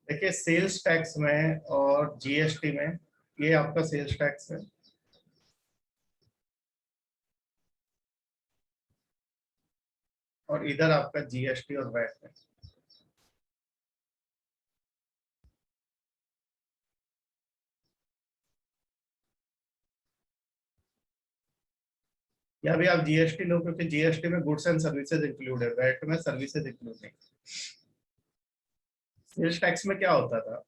देखिए sales tax में और जीएसटी में, ये आपका सेल्स टैक्स है और इधर आपका जीएसटी और वैट है। या भी आप जीएसटी लो, क्योंकि जीएसटी में गुड्स एंड सर्विसेज इंक्लूड है, वैट में सर्विसेज इंक्लूड नहीं। सेल्स टैक्स में क्या होता था,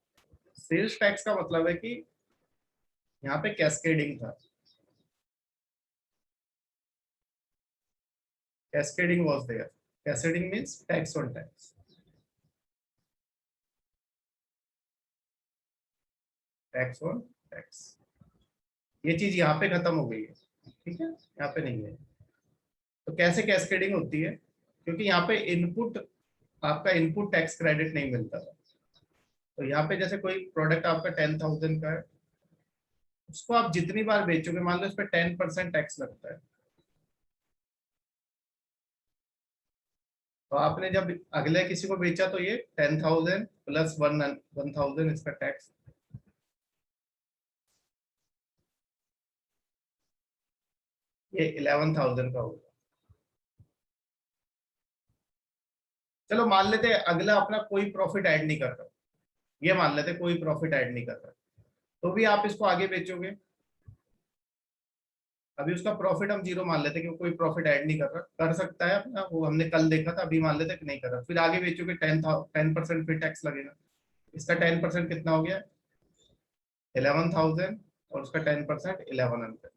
सेल्स टैक्स का मतलब है कि यहाँ पे कैस्केडिंग था। Cascading was there. Cascading means tax on tax. Tax on tax, ये चीज यहाँ पे खत्म हो गई है, ठीक है, यहाँ पे नहीं है। तो कैसे कैस्केडिंग होती है, क्योंकि यहाँ पे इनपुट, आपका इनपुट टैक्स क्रेडिट नहीं मिलता था। तो यहाँ पे जैसे कोई प्रोडक्ट आपका 10,000 का है, उसको आप जितनी बार बेचोगे, मान लो इस पर 10% टैक्स लगता है, तो आपने जब अगले किसी को बेचा तो ये 10,000 प्लस 1,000 इसका टैक्स, ये 11,000 का होगा। चलो मान लेते हैं अगला अपना कोई प्रॉफिट ऐड नहीं कर रहा, ये मान लेते कोई प्रॉफिट ऐड नहीं कर रहा, तो भी आप इसको आगे बेचोगे। अभी उसका प्रॉफिट हम जीरो मान लेते कि वो कोई प्रॉफिट ऐड नहीं कर रहा, कर सकता है अपना, वो हमने कल देखा था, अभी मान लेते कि नहीं कर रहा, फिर आगे बेचोगे 10% फिर टैक्स लगेगा। इसका 10% कितना हो गया, 11,000, और उसका 10% 1100।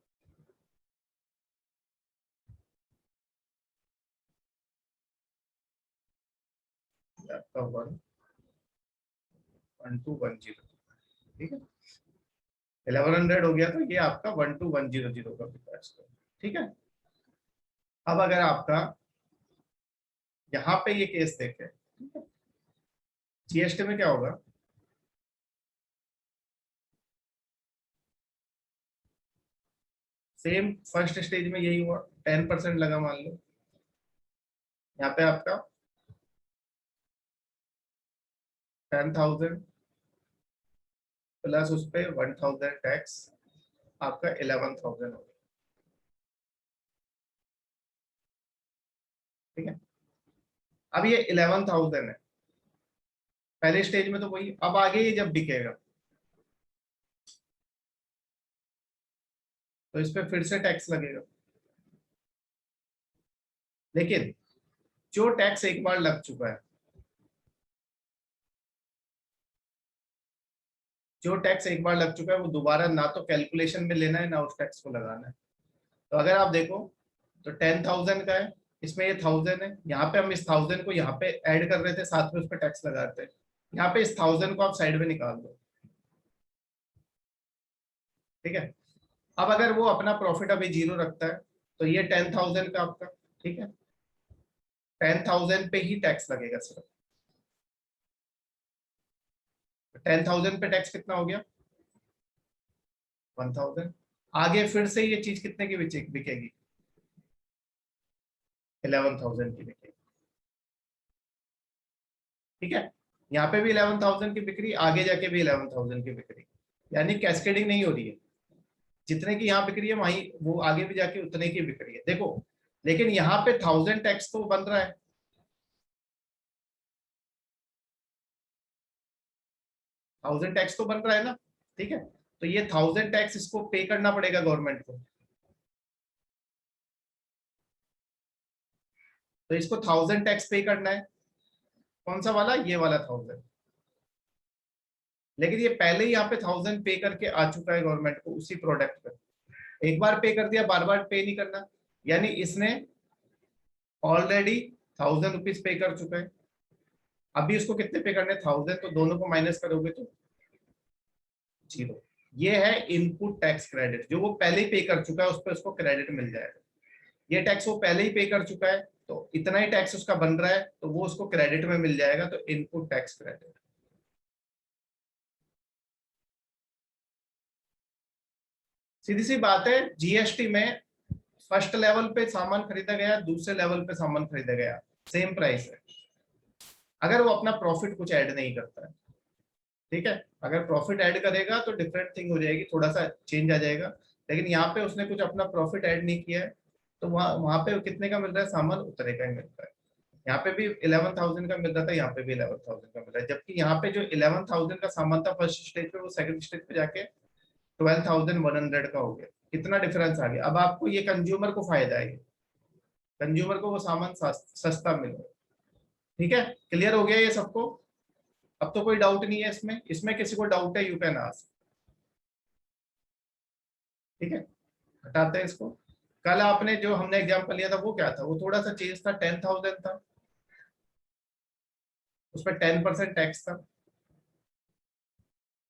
आपका 1,210, ठीक है, 1100 हो गया, तो ये आपका 1,2,100 का टैक्स, ठीक है। अब अगर आपका यहाँ पे ये केस देखे, जीएसटी में क्या होगा, सेम फर्स्ट स्टेज में यही हुआ, 10% लगा मान लो, यहाँ पे आपका 10,000 प्लस उस पे 1,000 टैक्स, आपका 11,000 हो गया, ठीक है। अब ये 11,000 है, पहले स्टेज में तो वही, अब आगे ये जब बिकेगा तो इस पे फिर से टैक्स लगेगा, लेकिन जो टैक्स एक बार लग चुका है, जो टैक्स एक बार लग चुका है वो दोबारा ना तो कैलकुलेशन में लेना है ना उस टैक्स को लगाना है। तो अगर आप देखो तो 10,000 का है, इसमें ये 1,000 है, यहाँ पे हम इस 1,000 को यहाँ पे ऐड कर रहे थे, साथ में उस पर टैक्स लगा रहे थे, यहाँ पे इस 1,000 को आप साइड में निकाल दो, ठीक है। अब अगर वो अपना प्रॉफिट अभी जीरो रखता है, तो ये 10,000 का आपका, ठीक है, 10,000 पे ही टैक्स लगेगा सिर्फ। 10,000 पे टैक्स कितना हो गया, 1,000। आगे फिर से ये चीज कितने की बिकेगी, 11,000 की बिकेगी, ठीक है। यहाँ पे भी 11,000 की बिक्री, आगे जाके भी 11,000 की बिक्री, यानी कैस्केडिंग नहीं हो रही है, जितने की यहाँ बिक्री है वहीं वो आगे भी जाके उतने की बिक्री है, देखो। लेकिन यहाँ पे 1,000 टैक्स तो बन रहा है, 1,000 टैक्स तो बन रहा है ना, ठीक है। तो ये 1,000 टैक्स इसको पे करना पड़ेगा गवर्नमेंट को, तो इसको 1,000 टैक्स पे करना है, कौन सा वाला, ये वाला 1,000। लेकिन ये पहले ही यहाँ पे 1,000 पे करके आ चुका है गवर्नमेंट को उसी प्रोडक्ट पे, एक बार पे कर दिया, बार बार पे नहीं करना, यानी इसने ऑलरेडी 1,000 रुपीज पे कर चुका है। अभी उसको कितने पे करने, 1,000, तो दोनों को माइनस करोगे तो जीरो। ये है इनपुट टैक्स क्रेडिट, जो वो पहले ही पे कर चुका है उस पर उसको क्रेडिट मिल जाएगा। ये टैक्स वो पहले ही पे कर चुका है, तो इतना ही टैक्स उसका बन रहा है, तो वो उसको क्रेडिट में मिल जाएगा, तो इनपुट टैक्स क्रेडिट। सीधी सी बात है, जीएसटी में फर्स्ट लेवल पे सामान खरीदा गया, दूसरे लेवल पे सामान खरीदा गया, सेम प्राइस है, अगर वो अपना प्रॉफिट कुछ ऐड नहीं करता है। ठीक है, अगर प्रॉफिट ऐड करेगा तो डिफरेंट थिंग हो जाएगी, थोड़ा सा चेंज आ जाएगा। लेकिन यहाँ पे उसने कुछ अपना प्रॉफिट ऐड नहीं किया है, तो वहाँ वहाँ पे कितने का मिल रहा है सामान, उतने का ही मिल रहा है। यहाँ पे भी 11,000 का मिल रहा था, यहाँ पे भी 11,000 का मिल रहा है, जबकि यहाँ पे जो 11,000 का सामान था फर्स्ट स्टेज पे, वो सेकंड स्टेज पे जाके 12,100 का हो गया। कितना डिफरेंस आ गया। अब आपको ये कंज्यूमर को फायदा है, कंज्यूमर को वो सामान सस्ता मिल रहा है। ठीक है, क्लियर हो गया ये सबको। अब तो कोई डाउट नहीं है इसमें, इसमें किसी को डाउट है यू कैन आस्क। ठीक है, हटाते हैं इसको। कल आपने जो हमने एग्जांपल लिया था वो क्या था, वो थोड़ा सा चेंज था, 10,000 था, उस पर 10% टैक्स था।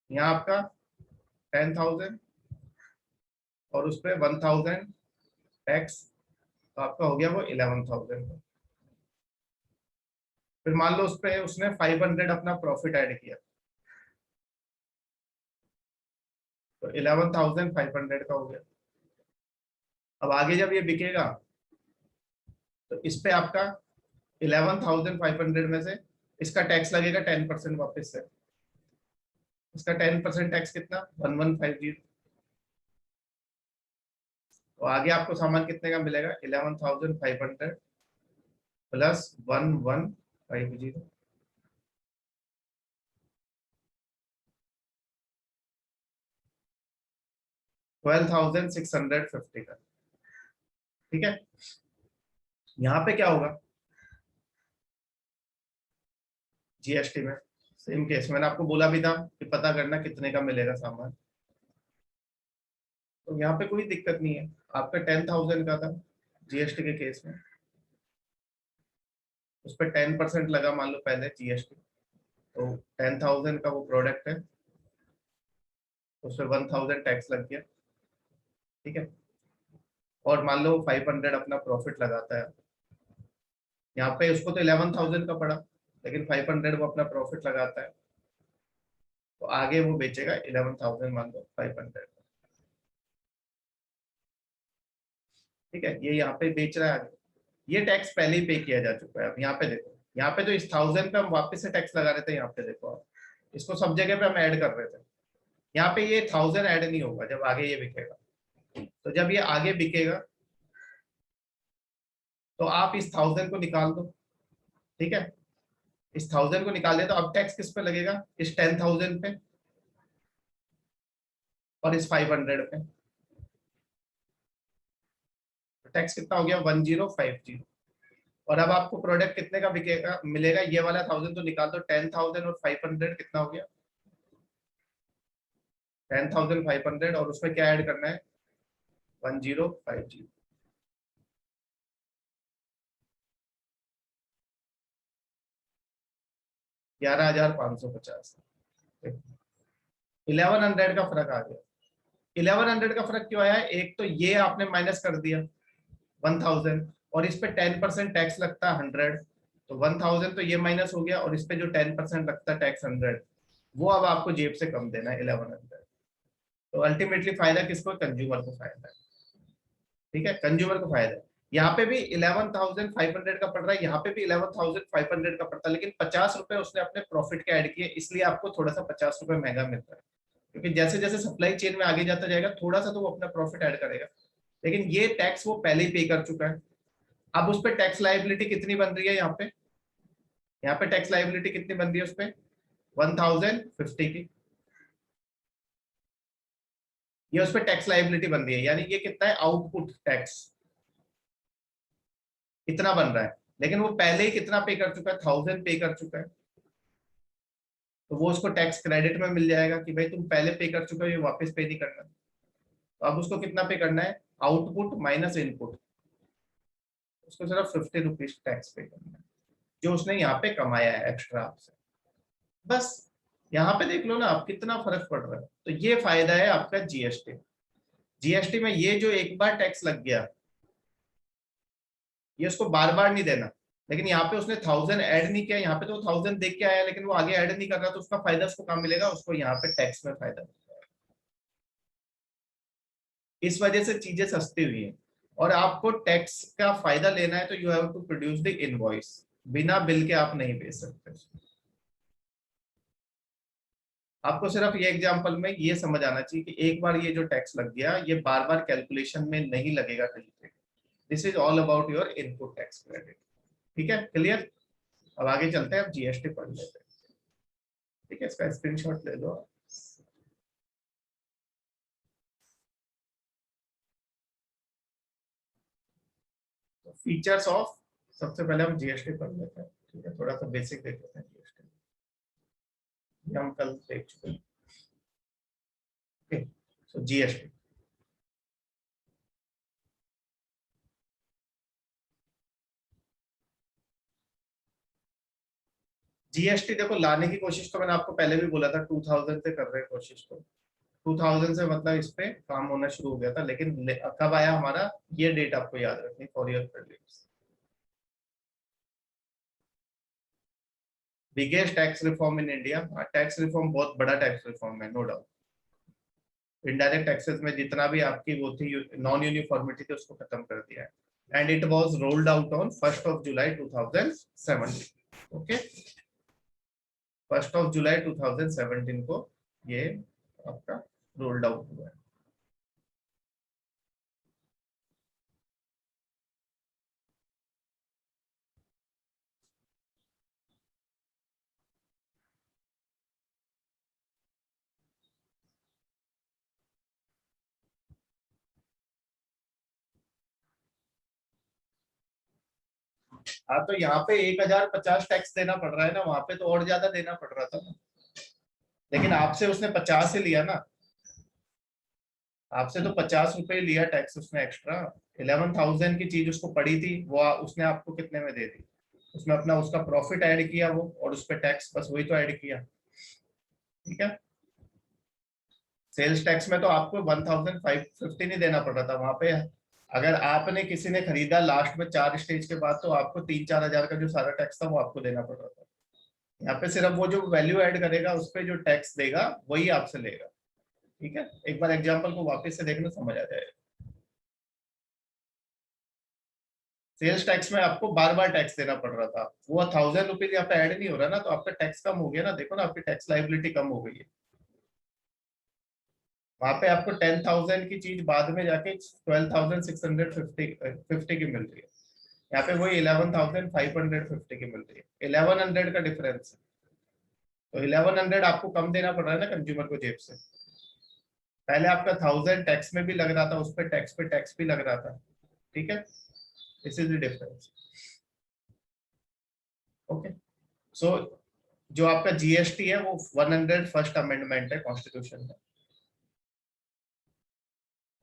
यहाँ आपका 10,000 और उस पर 1,000 टैक्स, तो आपका हो गया वो 11,000। फिर मान लो उस पर उसने 500 अपना प्रॉफिट ऐड किया, तो 11,500 का हो गया। अब आगे जब ये बिकेगा तो इस पे आपका 11,500 में से इसका टैक्स लगेगा 10% वापस से। इसका 10% टैक्स कितना, 1150। तो आगे आपको सामान कितने का मिलेगा, 11,500 प्लस 1150, 12,650 का। ठीक है, यहाँ पे क्या होगा, जीएसटी में सेम केस मैंने आपको बोला भी था कि पता करना कितने का मिलेगा सामान। तो यहाँ पे कोई दिक्कत नहीं है, आपका 10,000 का था जीएसटी के केस में, उस पर 10% लगा मान लो पहले जीएसटी, तो 10,000 का वो प्रोडक्ट है, उस पर 1,000 टैक्स लग गया। ठीक है, और मान लो 500 अपना प्रॉफिट लगाता है, यहाँ पे उसको तो 11,000 का पड़ा, लेकिन 500 वो अपना प्रॉफिट लगाता है, तो आगे वो बेचेगा 11,000 मान लो 500। ठीक है, ये यहाँ पे बेच रहा है आगे, ये टैक्स पहले ही पे किया जा चुका है। अब यहाँ पे देखो, यहाँ पे तो इस 1,000 पे हम वापस से टैक्स लगा रहे थे, यहाँ पे देखो आप, इसको सब जगह पे हम ऐड कर रहे थे। यहाँ पे ये 1,000 ऐड नहीं होगा जब आगे ये बिकेगा। तो जब ये आगे बिकेगा तो आप इस 1,000 को निकाल दो। ठीक है, इस 1,000 को निकाल दिया, तो अब टैक्स किस पे लगेगा, इस 10,000 पे और इस 500 पे। टैक्स कितना हो गया, 1050। और अब आपको प्रोडक्ट कितने का बिकेगा मिलेगा, ये वाला 1,000 तो निकाल दो, 10,000 और 500 कितना हो गया, 10,500, और उसमें क्या ऐड करना है, 1050। 11,550। 1,100 का फर्क आ गया। 1,100 का फर्क क्यों आया है, एक तो ये आपने माइनस कर दिया 1,000, और इस पे 10% टैक्स लगता है 100, तो 1,000 तो ये माइनस हो गया, और इस पे जो 10% लगता है टैक्स 100, वो अब आपको जेब से कम देना है 1,100। तो अल्टीमेटली फायदा किसको, कंज्यूमर को फायदा है। ठीक है, कंज्यूमर को फायदा है। यहाँ पे भी 11,500 का पड़ रहा है, यहाँ पे भी 11,500 का पड़ता है, लेकिन 50 रुपए उसने अपने प्रॉफिट के ऐड किए, इसलिए आपको थोड़ा सा 50 रुपए महंगा मिल रहा है, क्योंकि जैसे जैसे सप्लाई चेन में आगे जाता जाएगा थोड़ा सा तो वो अपना प्रॉफिट ऐड करेगा, लेकिन ये टैक्स वो पहले ही पे कर चुका है। अब उस पर टैक्स लाइबिलिटी कितनी बन रही है, यहाँ पे टैक्स लाइबिलिटी कितनी बन रही है उस पर, 1,050 की, ये उस पर टैक्स लाइबिलिटी बन रही है, यानी ये कितना है, आउटपुट टैक्स इतना बन रहा है, लेकिन वो पहले ही कितना पे कर चुका है, 1,000 पे कर चुका है, तो वो उसको टैक्स क्रेडिट में मिल जाएगा कि भाई तुम पहले पे कर चुके हो, ये वापस पे नहीं करना। तो अब उसको कितना पे करना है, आउटपुट माइनस इनपुट, उसको सिर्फ 50 रुपीज टैक्स पे करना है, जो उसने यहाँ पे कमाया है एक्स्ट्रा आपसे। बस यहाँ पे देख लो ना आप, कितना फर्क पड़ रहा है। तो ये फायदा है आपका जीएसटी। जीएसटी में ये जो एक बार टैक्स लग गया, ये उसको बार बार नहीं देना, लेकिन यहाँ पे उसने 1,000 ऐड नहीं किया, यहाँ पे तो 1,000 देख के आया, लेकिन वो आगे ऐड नहीं कर रहा, तो उसका फायदा उसको कहाँ मिलेगा, उसको यहाँ पे टैक्स में फायदा। इस वजह से चीजें सस्ती हुई है। और आपको टैक्स का फायदा लेना है तो you have to produce the invoice, बिना बिल के आप नहीं बेच सकते। आपको सिर्फ ये एग्जांपल में ये समझ आना चाहिए कि एक बार ये जो टैक्स लग गया, ये बार बार कैलकुलेशन में नहीं लगेगा कहीं पे। This is all about your input tax credit. ठीक है, क्लियर? अब आगे चलते हैं, अब जीएसटी पढ़ लेते हैं। ठीक है, इसका स्क्रीनशॉट ले लो। तो फीचर्स ऑफ, सबसे पहले हम जीएसटी पढ़ लेते हैं। ठीक है, थोड़ा सा बेसिक देख लेते हैं जीएसटी, ये हम कल देख चुके हैं। ओके, सो जीएसटी, जीएसटी देखो लाने की कोशिश तो मैंने आपको पहले भी बोला था, 2000 से कर रहे हैं कोशिश को। 2000 से मतलब इस पे काम होना शुरू हो गया था, लेकिन कब आया हमारा, ये डेट आपको याद रखनी for your prelims. Biggest tax reform in India. Tax reform बहुत बड़ा टैक्स रिफॉर्म है, नो डाउट। इनडायरेक्ट टैक्सेस में जितना भी आपकी वो थी नॉन यूनिफॉर्मिटी थी, उसको खत्म कर दिया है। And it was rolled out on 1 July 2017। Okay, 1 जुलाई 2017 को ये आपका रोल्ड आउट हुआ है। हाँ, तो यहाँ पे 1050 टैक्स देना पड़ रहा है ना, वहां पे तो और ज्यादा देना पड़ रहा था ना, लेकिन आपसे उसने 50 ही लिया ना। आपसे तो 50 रुपए लिया टैक्स उसने एक्स्ट्रा। 11,000 की चीज उसको पड़ी थी, वो उसने आपको कितने में दे दी? उसमें अपना उसका प्रॉफिट ऐड किया वो, और उस पर टैक्स बस वही तो ऐड किया। ठीक है, सेल्स टैक्स में तो आपको 1,550 नहीं देना पड़ रहा था वहां पे। अगर आपने किसी ने खरीदा लास्ट में 4 स्टेज के बाद, तो आपको 3-4 हजार का जो सारा टैक्स था वो आपको देना पड़ रहा था। यहाँ पे सिर्फ वो जो वैल्यू ऐड करेगा उस पर जो टैक्स देगा वही आपसे लेगा। ठीक है, एक बार एग्जाम्पल को वापस से देखना, समझ आ जाएगा। सेल्स टैक्स में आपको बार बार टैक्स देना पड़ रहा था, वो 1,000 रुपीज यहाँ पे ऐड नहीं हो रहा ना, तो आपका टैक्स कम हो गया ना। देखो ना, आपकी टैक्स लाइबिलिटी कम हो गई है। वहां पे आपको 10,000 की चीज बाद में जाके 12,650 की मिल रही है, यहाँ पे वही 11,550 की मिल रही है। 1100 का डिफरेंस है। तो 1100 आपको कम देना पड़ रहा है ना कंज्यूमर को जेब से। पहले आपका 1,000 टैक्स में भी लग रहा था, उस पर टैक्स भी लग रहा था। ठीक है, this is the difference. Okay, so जो आपका जीएसटी है वो 100 फर्स्ट अमेंडमेंट है कॉन्स्टिट्यूशन में,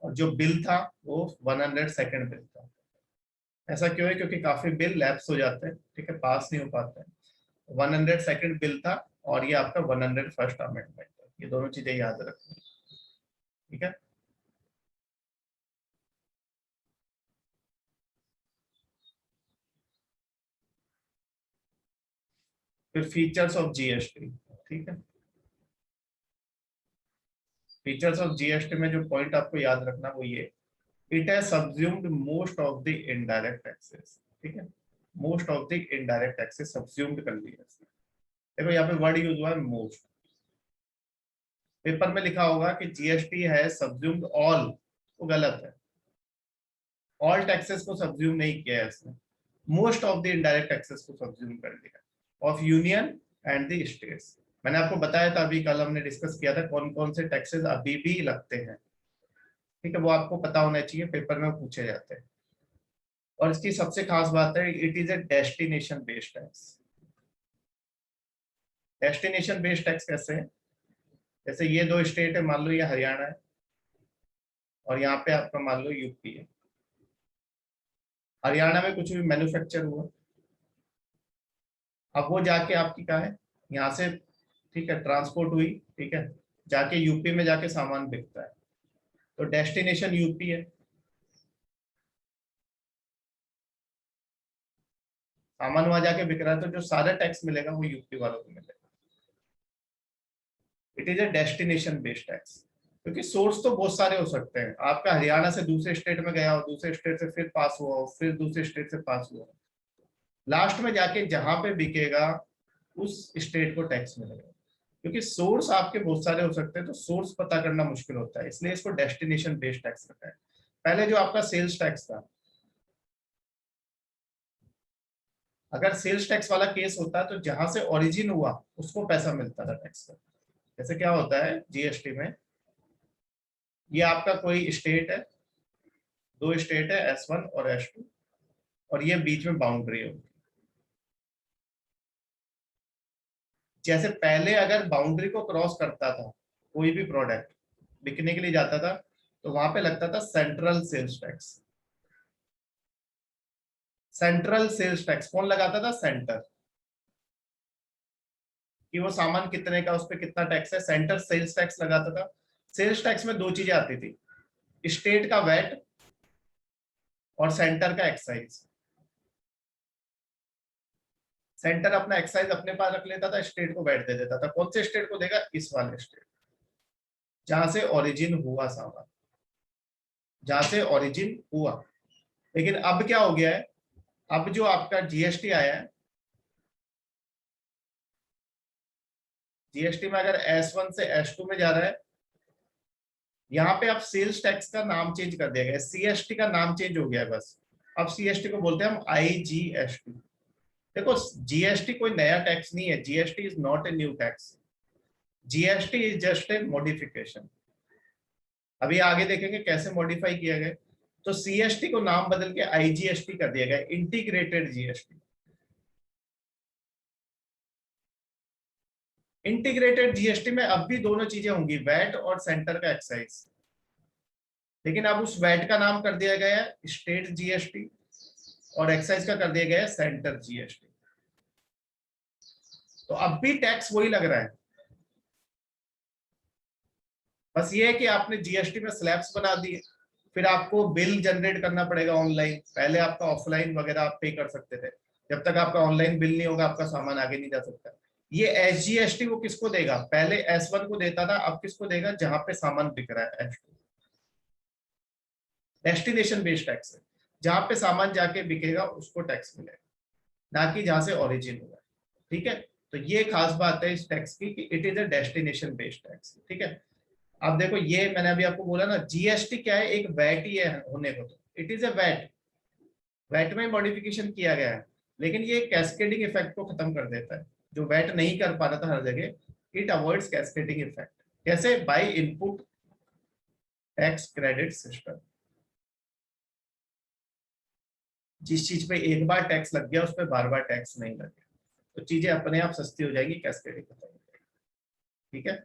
और जो बिल था वो 100 सेकंड बिल था। ऐसा क्यों है? क्योंकि काफी बिल लैप्स हो जाते हैं, ठीक है, पास नहीं हो पाते हैं। 100 सेकंड बिल था, और ये आपका 100 फर्स्ट अमेंडमेंट है। ये दोनों चीजें याद रखनी। ठीक है, फिर फीचर्स ऑफ जीएसटी। ठीक है, फीचर्स ऑफ जीएसटी में जो पॉइंट आपको याद रखना वो ये, it has subsumed most of the indirect taxes. ठीक है, most of the indirect taxes subsumed कर लिया इसने। देखो यहाँ पे वर्ड यूज हुआ है मोस्ट। पेपर में लिखा होगा कि जीएसटी है सब्ज्यूम्ड ऑल, वो गलत है। ऑल टैक्सेस को सब्ज्यूम नहीं किया है इसने, most of the indirect taxes को सब्ज्यूम कर लिया, of union and the states. मैंने आपको बताया था, अभी कल हमने डिस्कस किया था कौन कौन से टैक्सेस अभी भी लगते हैं। ठीक है, वो आपको पता होना चाहिए, पेपर में पूछे जाते हैं। और इसकी सबसे खास बात है, it is a destination based tax. Destination based tax कैसे है? जैसे ये दो स्टेट है, मान लो ये हरियाणा है, और यहाँ पे आपका मान लो यूपी है। हरियाणा में कुछ भी मैन्युफैक्चर हुआ, अब वो जाके आपकी कहाँ है, यहाँ से, ठीक है, ट्रांसपोर्ट हुई, ठीक है, जाके यूपी में जाके सामान बिकता है, तो डेस्टिनेशन यूपी है। सामान वहां जाके बिक रहा है, तो जो सारा टैक्स मिलेगा वो यूपी वालों को मिलेगा। It is a destination based tax, क्योंकि सोर्स तो बहुत सारे हो सकते हैं। आपका हरियाणा से दूसरे स्टेट में गया हो, दूसरे स्टेट से फिर पास हुआ हो, फिर दूसरे स्टेट से पास हुआ हो, लास्ट में जाके जहां पे बिकेगा उस स्टेट को टैक्स मिलेगा। क्योंकि सोर्स आपके बहुत सारे हो सकते हैं, तो सोर्स पता करना मुश्किल होता है, इसलिए इसको डेस्टिनेशन बेस्ड टैक्स रखा है। पहले जो आपका सेल्स टैक्स था, अगर सेल्स टैक्स वाला केस होता है तो जहां से ओरिजिन हुआ उसको पैसा मिलता था टैक्स का। जैसे क्या होता है जीएसटी में, ये आपका कोई स्टेट है, दो स्टेट है S1 और S2, और ये बीच में बाउंड्री है। जैसे पहले अगर बाउंड्री को क्रॉस करता था कोई भी प्रोडक्ट बिकने के लिए जाता था, तो वहां पे लगता था central sales tax. Central sales tax कौन लगाता था? सेंटर, कि वो सामान कितने का, उस पर कितना टैक्स है, सेंटर सेल्स टैक्स लगाता था। सेल्स टैक्स में दो चीजें आती थी, स्टेट का वैट और सेंटर का एक्साइज। सेंटर अपना एक्साइज अपने पास रख लेता था, स्टेट को वैट दे देता था। कौन से स्टेट को देगा? इस वाले स्टेट, जहां से ओरिजिन हुआ सामान, जहां से ओरिजिन हुआ। लेकिन अब क्या हो गया है, अब जो आपका जीएसटी आया है, जीएसटी में अगर S1 से S2 में जा रहा है, यहाँ पे आप सेल्स टैक्स का नाम चेंज कर दिया गया, सीएसटी का नाम चेंज हो गया है बस। अब सीएसटी को बोलते हैं हम IGST। देखो जीएसटी कोई नया टैक्स नहीं है, GST is not a new tax, GST is just a modification. अभी आगे देखेंगे कैसे मॉडिफाई किया गया। तो सीएसटी को नाम बदल के IGST कर दिया गया, इंटीग्रेटेड जीएसटी। इंटीग्रेटेड जीएसटी में अब भी दोनों चीजें होंगी, वैट और सेंटर का एक्साइज। लेकिन अब उस वैट का नाम कर दिया गया है स्टेट जीएसटी, और एक्साइज का कर दिया गया है सेंटर जीएसटी। तो अब भी टैक्स वही लग रहा है, बस ये है कि आपने जीएसटी में स्लैब्स बना दिए, फिर आपको बिल जनरेट करना पड़ेगा ऑनलाइन। पहले आपका ऑफलाइन वगैरह आप पे कर सकते थे, जब तक आपका ऑनलाइन बिल नहीं होगा आपका सामान आगे नहीं जा सकता। ये SGST वो किसको देगा? पहले S1 को देता था, अब किसको देगा? जहां पे सामान बिक रहा है S2। डेस्टिनेशन बेस्ड टैक्स है, जहां पे सामान जाके बिकेगा उसको टैक्स मिलेगा, ना कि जहां से ओरिजिन हुआ। ठीक है, तो ये खास बात है इस टैक्स की कि it is a destination based tax. ठीक है, अब देखो ये मैंने अभी आपको बोला ना, जीएसटी क्या है? एक वैट ही है होने को, तो it is a VAT, VAT में मॉडिफिकेशन किया गया है। लेकिन ये कैस्केडिंग इफेक्ट को खत्म कर देता है, जो वैट नहीं कर पा रहा था हर जगह, इट अवॉइड्स कैस्केडिंग इफेक्ट। कैसे? By input tax credit system. जिस चीज पे एक बार टैक्स लग गया उस पर बार बार टैक्स नहीं लगेगा, तो चीजें अपने आप सस्ती हो जाएंगी, कैस्केडिंग खत्म हो जाएगी। ठीक है,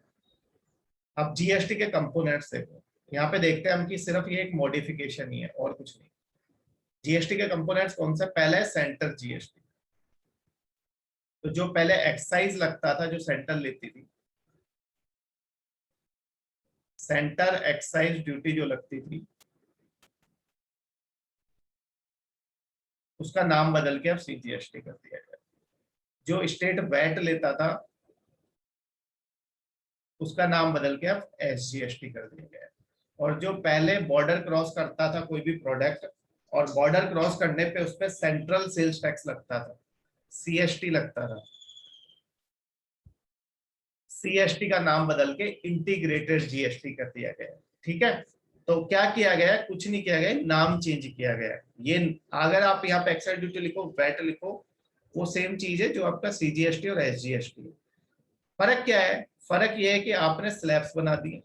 अब जीएसटी के कंपोनेंट्स देखो, यहाँ पे देखते हैं हम कि सिर्फ ये एक मॉडिफिकेशन ही है और कुछ नहीं। जीएसटी के कंपोनेंट्स कौन से? पहले है सेंटर जीएसटी। तो जो पहले एक्साइज लगता था, जो सेंटर लेती थी, सेंटर एक्साइज ड्यूटी जो लगती थी, उसका नाम बदल के अब सीजीएसटी कर दिया गया। जो स्टेट वैट लेता था उसका नाम बदल के अब SGST कर दिया गया। और जो पहले बॉर्डर क्रॉस करता था कोई भी प्रोडक्ट, और बॉर्डर क्रॉस करने पे उस पर सेंट्रल सेल्स टैक्स लगता था, CST लगता था, CST का नाम बदल के इंटीग्रेटेड जीएसटी कर दिया गया। ठीक है, तो क्या किया गया है? कुछ नहीं किया गया, नाम चेंज किया गया है। ये अगर आप यहाँ पे एक्साइज ड्यूटी लिखो, वैट लिखो, वो सेम चीज है जो आपका CGST और SGST है। फर्क क्या है? फर्क ये है कि आपने स्लैब्स बना दिए,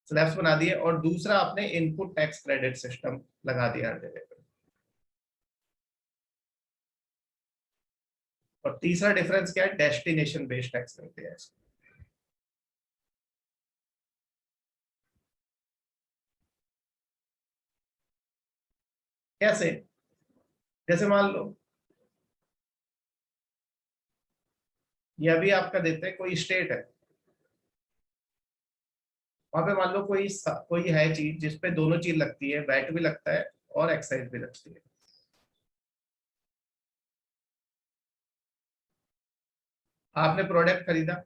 स्लैब्स बना दिए, और दूसरा आपने इनपुट टैक्स क्रेडिट सिस्टम लगा दिया हर जगह पे। और तीसरा डिफरेंस क्या है? डेस्टिनेशन बेस्ड टैक्स करते हैं इसको। कैसे? जैसे मान लो ये अभी आपका देते हैं, कोई स्टेट है, वहां पे मान लो कोई है चीज जिसपे दोनों चीज लगती है, वैट भी लगता है और एक्साइज भी लगती है। आपने प्रोडक्ट खरीदा,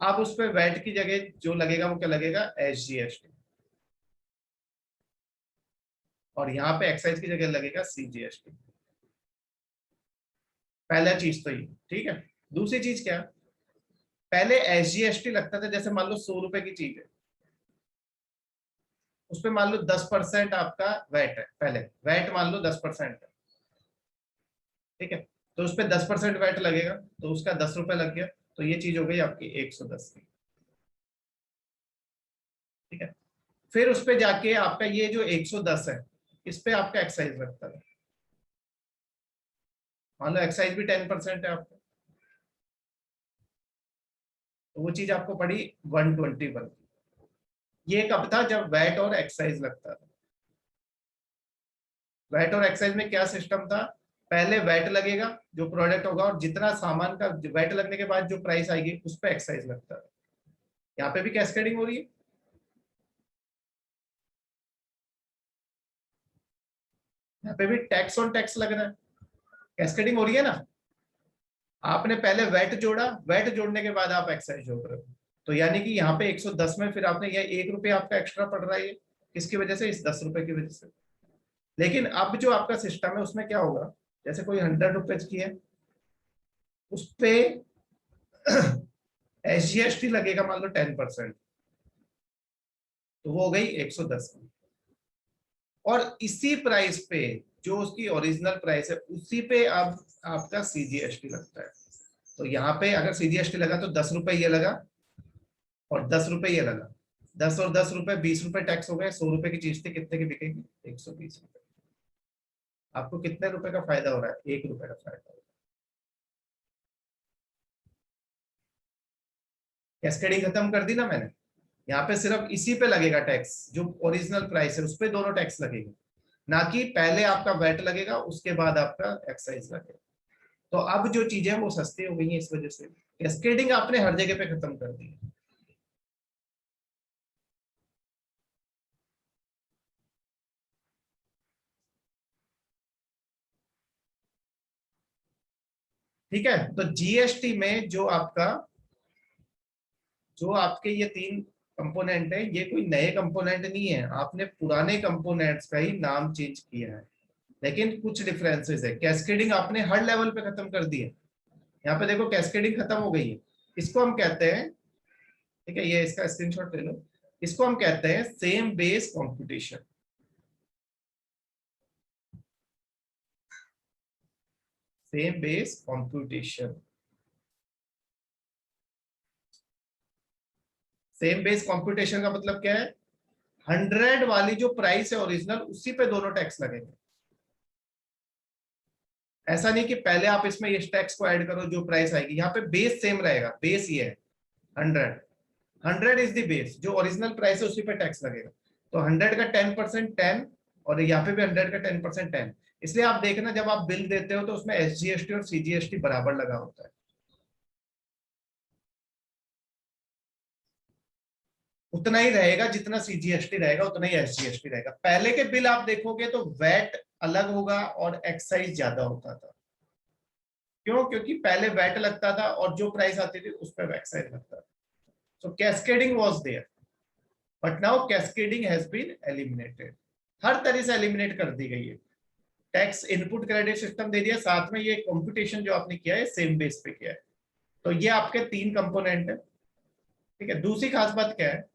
आप उस पे वैट की जगह जो लगेगा वो क्या लगेगा? SGST। और यहाँ पे एक्साइज की जगह लगेगा CGST। पहला चीज तो ये, ठीक है। दूसरी चीज क्या, पहले SGST लगता था, जैसे मान लो 100 रुपए की चीज है, उस पर मान लो 10% आपका वैट है, पहले वैट मान लो 10% है, ठीक है। तो उस पर 10% वैट लगेगा, तो उसका 10 रुपए लग गया, तो ये चीज हो गई आपकी 110 की, ठीक है। फिर उस पे जाके आपका ये जो 110 है, इस पे आपका एक्साइज लगता है, मान लो एक्साइज भी 10% है आपका, तो वो चीज आपको पड़ी 121। ये कब था, जब वैट और एक्साइज लगता था। वैट और एक्साइज में क्या सिस्टम था, पहले वैट लगेगा जो प्रोडक्ट होगा, और जितना सामान का वैट लगने के बाद जो प्राइस आएगी उस पर एक्साइज लगता है। यहाँ पे भी कैस्केडिंग हो रही है, यहाँ पे भी टैक्स ऑन टैक्स लग रहा है, कैस्केडिंग हो रही है ना। आपने पहले वैट जोड़ा, वैट जोड़ने के बाद आप एक्साइज जोड़ रहे हो, तो यानी कि यहाँ पे 110 में फिर आपने यह 1 रुपये आपका एक्स्ट्रा पड़ रहा है, किसकी वजह से, इस 10 रुपए की वजह से। लेकिन अब जो आपका सिस्टम है उसमें क्या होगा, जैसे कोई 100 रुपीज की है, उस पे SGST लगेगा मान लो 10%, तो वो हो गई 110 में। और इसी प्राइस पे जो उसकी ओरिजिनल प्राइस है, उसी पे अब आपका CGST लगता है। तो यहाँ पे अगर CGST लगा तो 10 रुपए ये लगा और 10 रुपए ये लगा, 10 और 10 रुपए 20 रुपए टैक्स हो गए। 100 रुपए की चीज थी, कितने की बिकेगी, 120 रुपए। आपको कितने रुपए का फायदा हो रहा है, 1 रुपए का फायदा हो रहा है। कैस्केडिंग खत्म कर दी ना मैंने, यहाँ पे सिर्फ इसी पे लगेगा टैक्स, जो ओरिजिनल प्राइस है उस पे दोनों टैक्स लगेगा, ना कि पहले आपका वैट लगेगा उसके बाद आपका एक्साइज लगेगा। तो अब जो चीजें वो सस्ती हो गई हैं, इस वजह से कैस्केडिंग आपने हर जगह पे खत्म कर दी है। ठीक है, तो GST में जो आपके ये 3 कंपोनेंट है, ये कोई नए कंपोनेंट नहीं है, आपने पुराने कंपोनेंट्स का ही नाम चेंज किया है, लेकिन कुछ डिफरेंसेस है। कैस्केडिंग आपने हर लेवल पे खत्म कर दी है, यहाँ पे देखो कैस्केडिंग खत्म हो गई है। इसको हम कहते हैं, ठीक है, ये इसका स्क्रीनशॉट ले लो, इसको हम कहते हैं same base computation. Same base computation, same base computation का मतलब क्या है, 100 वाली जो प्राइस है ओरिजिनल, उसी पे दोनों टैक्स लगेंगे। ऐसा नहीं कि पहले आप इसमें इस टैक्स को ऐड करो जो प्राइस आएगी, यहाँ पे बेस सेम रहेगा, बेस ये है 100, 100 इज द बेस, जो ओरिजिनल प्राइस है उसी पे टैक्स लगेगा। तो 100 का 10% 10, और यहाँ पे भी 100 का 10% 10। इसलिए आप देखना जब आप बिल देते हो तो उसमें SGST और CGST बराबर लगा होता है। उतना ही रहेगा जितना CGST रहेगा, उतना ही SGST रहेगा। पहले के बिल आप देखोगे तो वैट अलग होगा और एक्साइज ज्यादा होता था। क्यों, क्योंकि पहले वैट लगता था और जो प्राइस आती थी उस पर एक्साइज लगता था। So cascading was there, but now cascading has been eliminated, हर तरह से एलिमिनेट कर दी गई है। टैक्स इनपुट क्रेडिट सिस्टम दे दिया, साथ में ये कंप्यूटेशन जो आपने किया है सेम बेस पे किया है। तो ये आपके 3 कंपोनेंट है, ठीक है। दूसरी खास बात क्या है,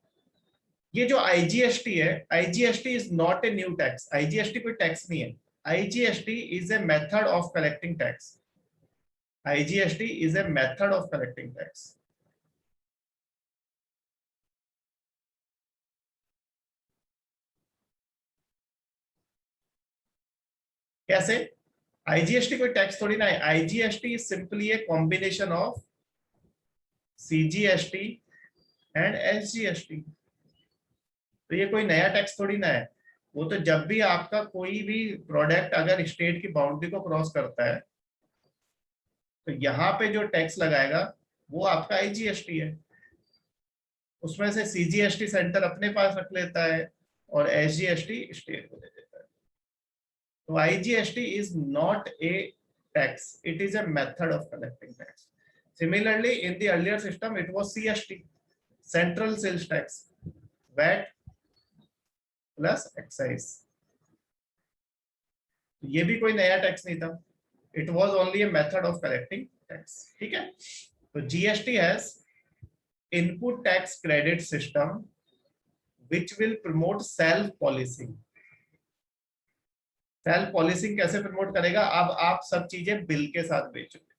ये जो IGST है, IGST is not a new tax, IGST कोई टैक्स नहीं है। IGST is a method of collecting tax, IGST is a method of collecting tax. कैसे, IGST कोई टैक्स थोड़ी ना है, IGST is simply a combination of CGST and SGST। तो ये कोई नया टैक्स थोड़ी ना है। वो तो जब भी आपका कोई भी प्रोडक्ट अगर स्टेट की बाउंड्री को क्रॉस करता है, तो यहाँ पे जो टैक्स लगाएगा वो आपका IGST है। उसमें से CGST सेंटर अपने पास रख लेता है और SGST स्टेट को दे देता है। तो IGST is not a tax, it is a method of collecting tax. Similarly, in the earlier system, it was CST, Central Sales Tax, VAT plus excise. ये भी कोई नया टैक्स नहीं था, it was only a method of collecting tax, ठीक है। तो GST has input tax credit system which will promote self policing। Self policing कैसे प्रमोट करेगा? अब आप सब चीजें बिल के साथ बेचोगे।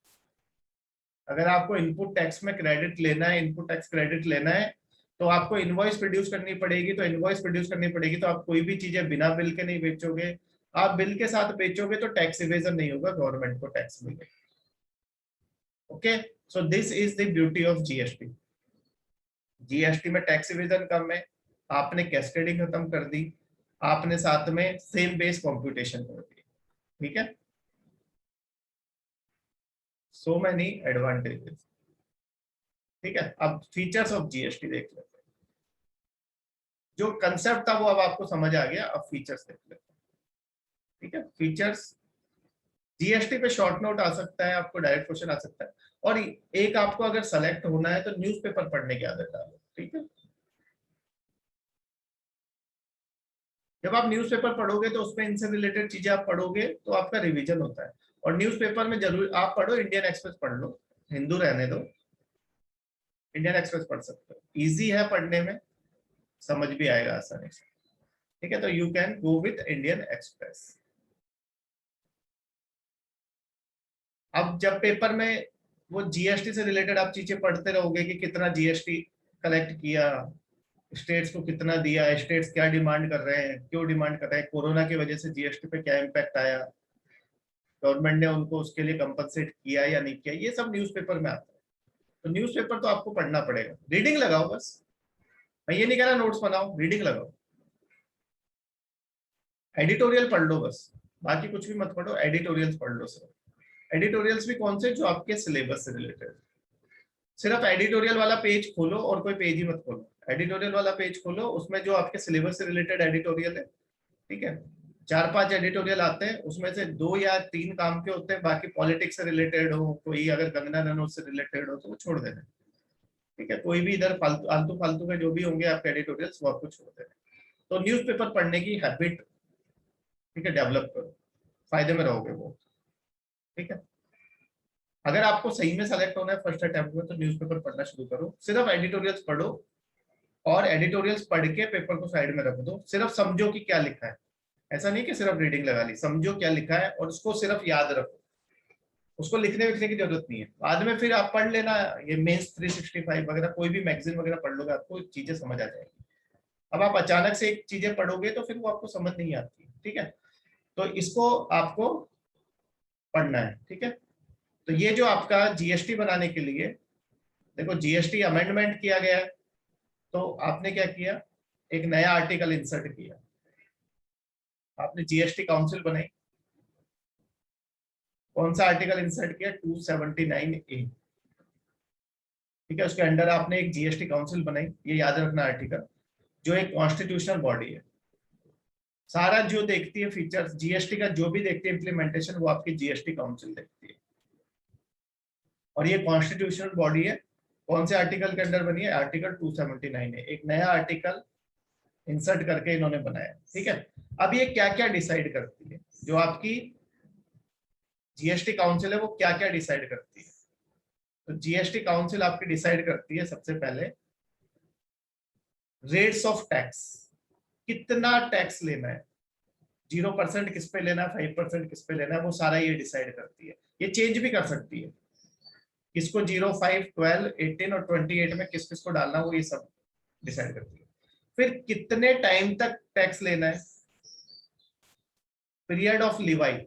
अगर आपको इनपुट टैक्स में क्रेडिट लेना है, इनपुट टैक्स क्रेडिट लेना है, तो आपको इनवॉइस प्रोड्यूस करनी पड़ेगी। तो इनवॉइस प्रोड्यूस करनी पड़ेगी तो आप कोई भी चीजें बिना बिल के नहीं बेचोगे। आप बिल के साथ बेचोगे तो टैक्स इवेजन नहीं होगा, गवर्नमेंट को टैक्स मिलेगा। Okay, so this is the beauty of GST. GST में टैक्स इवेजन कम है, आपने कैस्केडिंग खत्म कर दी, आपने साथ में सेम बेस कंप्यूटेशन कर दी, ठीक है। सो मेनी एडवांटेजेस, ठीक है। अब फीचर्स ऑफ जीएसटी देख लेते हैं। जो कंसेप्ट था वो अब आपको समझ आ गया, अब फीचर्स देख लेते हैं, ठीक है। फीचर्स, जीएसटी पे शॉर्ट नोट आ सकता है, आपको डायरेक्ट क्वेश्चन आ सकता है, और एक आपको अगर सेलेक्ट होना है तो न्यूज़पेपर पढ़ने की आदत डालो, ठीक है। जब आप न्यूज़पेपर पढ़ोगे तो उसमें इनसे रिलेटेड चीजें आप पढ़ोगे तो आपका रिवीजन होता है। और न्यूज़पेपर में जरूर आप पढ़ो, इंडियन एक्सप्रेस पढ़ लो, हिंदू रहने दो, इंडियन एक्सप्रेस पढ़ सकते हो, इजी है पढ़ने में, समझ भी आएगा आसानी से, ठीक है। तो you can go with Indian express. अब जब पेपर में वो जीएसटी से रिलेटेड आप चीजें पढ़ते रहोगे कि कितना जीएसटी कलेक्ट किया, स्टेट्स को कितना दिया, स्टेट्स क्या डिमांड कर रहे हैं, क्यों डिमांड कर रहे हैं, कोरोना की वजह से जीएसटी पे क्या इम्पैक्ट आया, गवर्नमेंट ने उनको उसके लिए कंपनसेट किया या नहीं किया, ये सब न्यूज़पेपर में आता है। तो न्यूज़पेपर तो आपको पढ़ना पड़ेगा, रीडिंग लगाओ बस, मैं ये नहीं कह रहा नोट्स बनाओ, रीडिंग लगाओ, एडिटोरियल पढ़ लो बस, बाकी कुछ भी मत पढ़ो, एडिटोरियल्स पढ़ लो सिर्फ। एडिटोरियल्स भी कौन से? जो आपके सिलेबस से रिलेटेड। सिर्फ एडिटोरियल वाला पेज खोलो और कोई पेज ही मत खोलो, एडिटोरियल वाला पेज खोलो, उसमें जो आपके सिलेबस से रिलेटेड एडिटोरियल है, ठीक है। 4-5 एडिटोरियल आते हैं, उसमें से 2 या 3 काम के होते हैं, बाकी पॉलिटिक्स से रिलेटेड हो, कोई अगर कंगना रनौत से रिलेटेड हो तो वो छोड़ देना, ठीक है। कोई भी इधर फालतू आलतू फालतू के जो भी होंगे आपके एडिटोरियल्स वो आपको छोड़ देना। तो न्यूज़पेपर पढ़ने की हैबिट, ठीक है, डेवलप करो, फायदे में रहोगे वो, ठीक है। अगर आपको सही में सेलेक्ट होना है फर्स्ट अटेम्प्ट में तो न्यूज़पेपर पढ़ना शुरू करो, सिर्फ एडिटोरियल्स पढ़ो, और एडिटोरियल्स पढ़ के पेपर को साइड में रख दो, सिर्फ समझो कि क्या लिखा है। ऐसा नहीं कि सिर्फ रीडिंग लगा ली, समझो क्या लिखा है और उसको सिर्फ याद रखो, उसको लिखने विखने की जरूरत नहीं है, बाद में फिर आप पढ़ लेना, ये मेंस 365 वगैरह कोई भी मैगजीन वगैरह पढ़ लोगे आपको चीजें समझ आ जाएगी। अब आप अचानक से एक चीजें पढ़ोगे तो फिर वो आपको समझ नहीं आती, ठीक है। तो इसको आपको पढ़ना है, ठीक है। तो ये जो आपका जीएसटी बनाने के लिए, देखो जीएसटी अमेंडमेंट किया गया है, तो आपने क्या किया, एक नया आर्टिकल इंसर्ट किया, आपने जीएसटी काउंसिल बनाई। कौन सा आर्टिकल इंसर्ट किया? 279A, ठीक है। उसके अंडर आपने एक जीएसटी काउंसिल बनाई, ये याद रखना आर्टिकल, जो एक कॉन्स्टिट्यूशनल बॉडी है, सारा जो देखती है फीचर्स जीएसटी का, जो भी देखती है इम्प्लीमेंटेशन, वो आपकी जीएसटी काउंसिल देखती है, और ये कॉन्स्टिट्यूशनल बॉडी है। कौन से आर्टिकल के अंडर बनी है? आर्टिकल 279 है, एक नया आर्टिकल इंसर्ट करके इन्होंने बनाया, ठीक है। अब ये क्या क्या डिसाइड करती है? जो आपकी जीएसटी काउंसिल है वो क्या क्या डिसाइड करती है? तो जीएसटी काउंसिल आपकी डिसाइड करती है सबसे पहले रेट्स ऑफ टैक्स, कितना टैक्स लेना है, 0% किस पे लेना है, 5% किस पे लेना है, वो सारा ये डिसाइड करती है। ये चेंज भी कर सकती है, किसको 0, 5, 12, 18 और 28 में किस किस को डालना, वो ये सब डिसाइड करती है। फिर कितने टाइम तक टैक्स लेना है, पीरियड ऑफ लिवाई,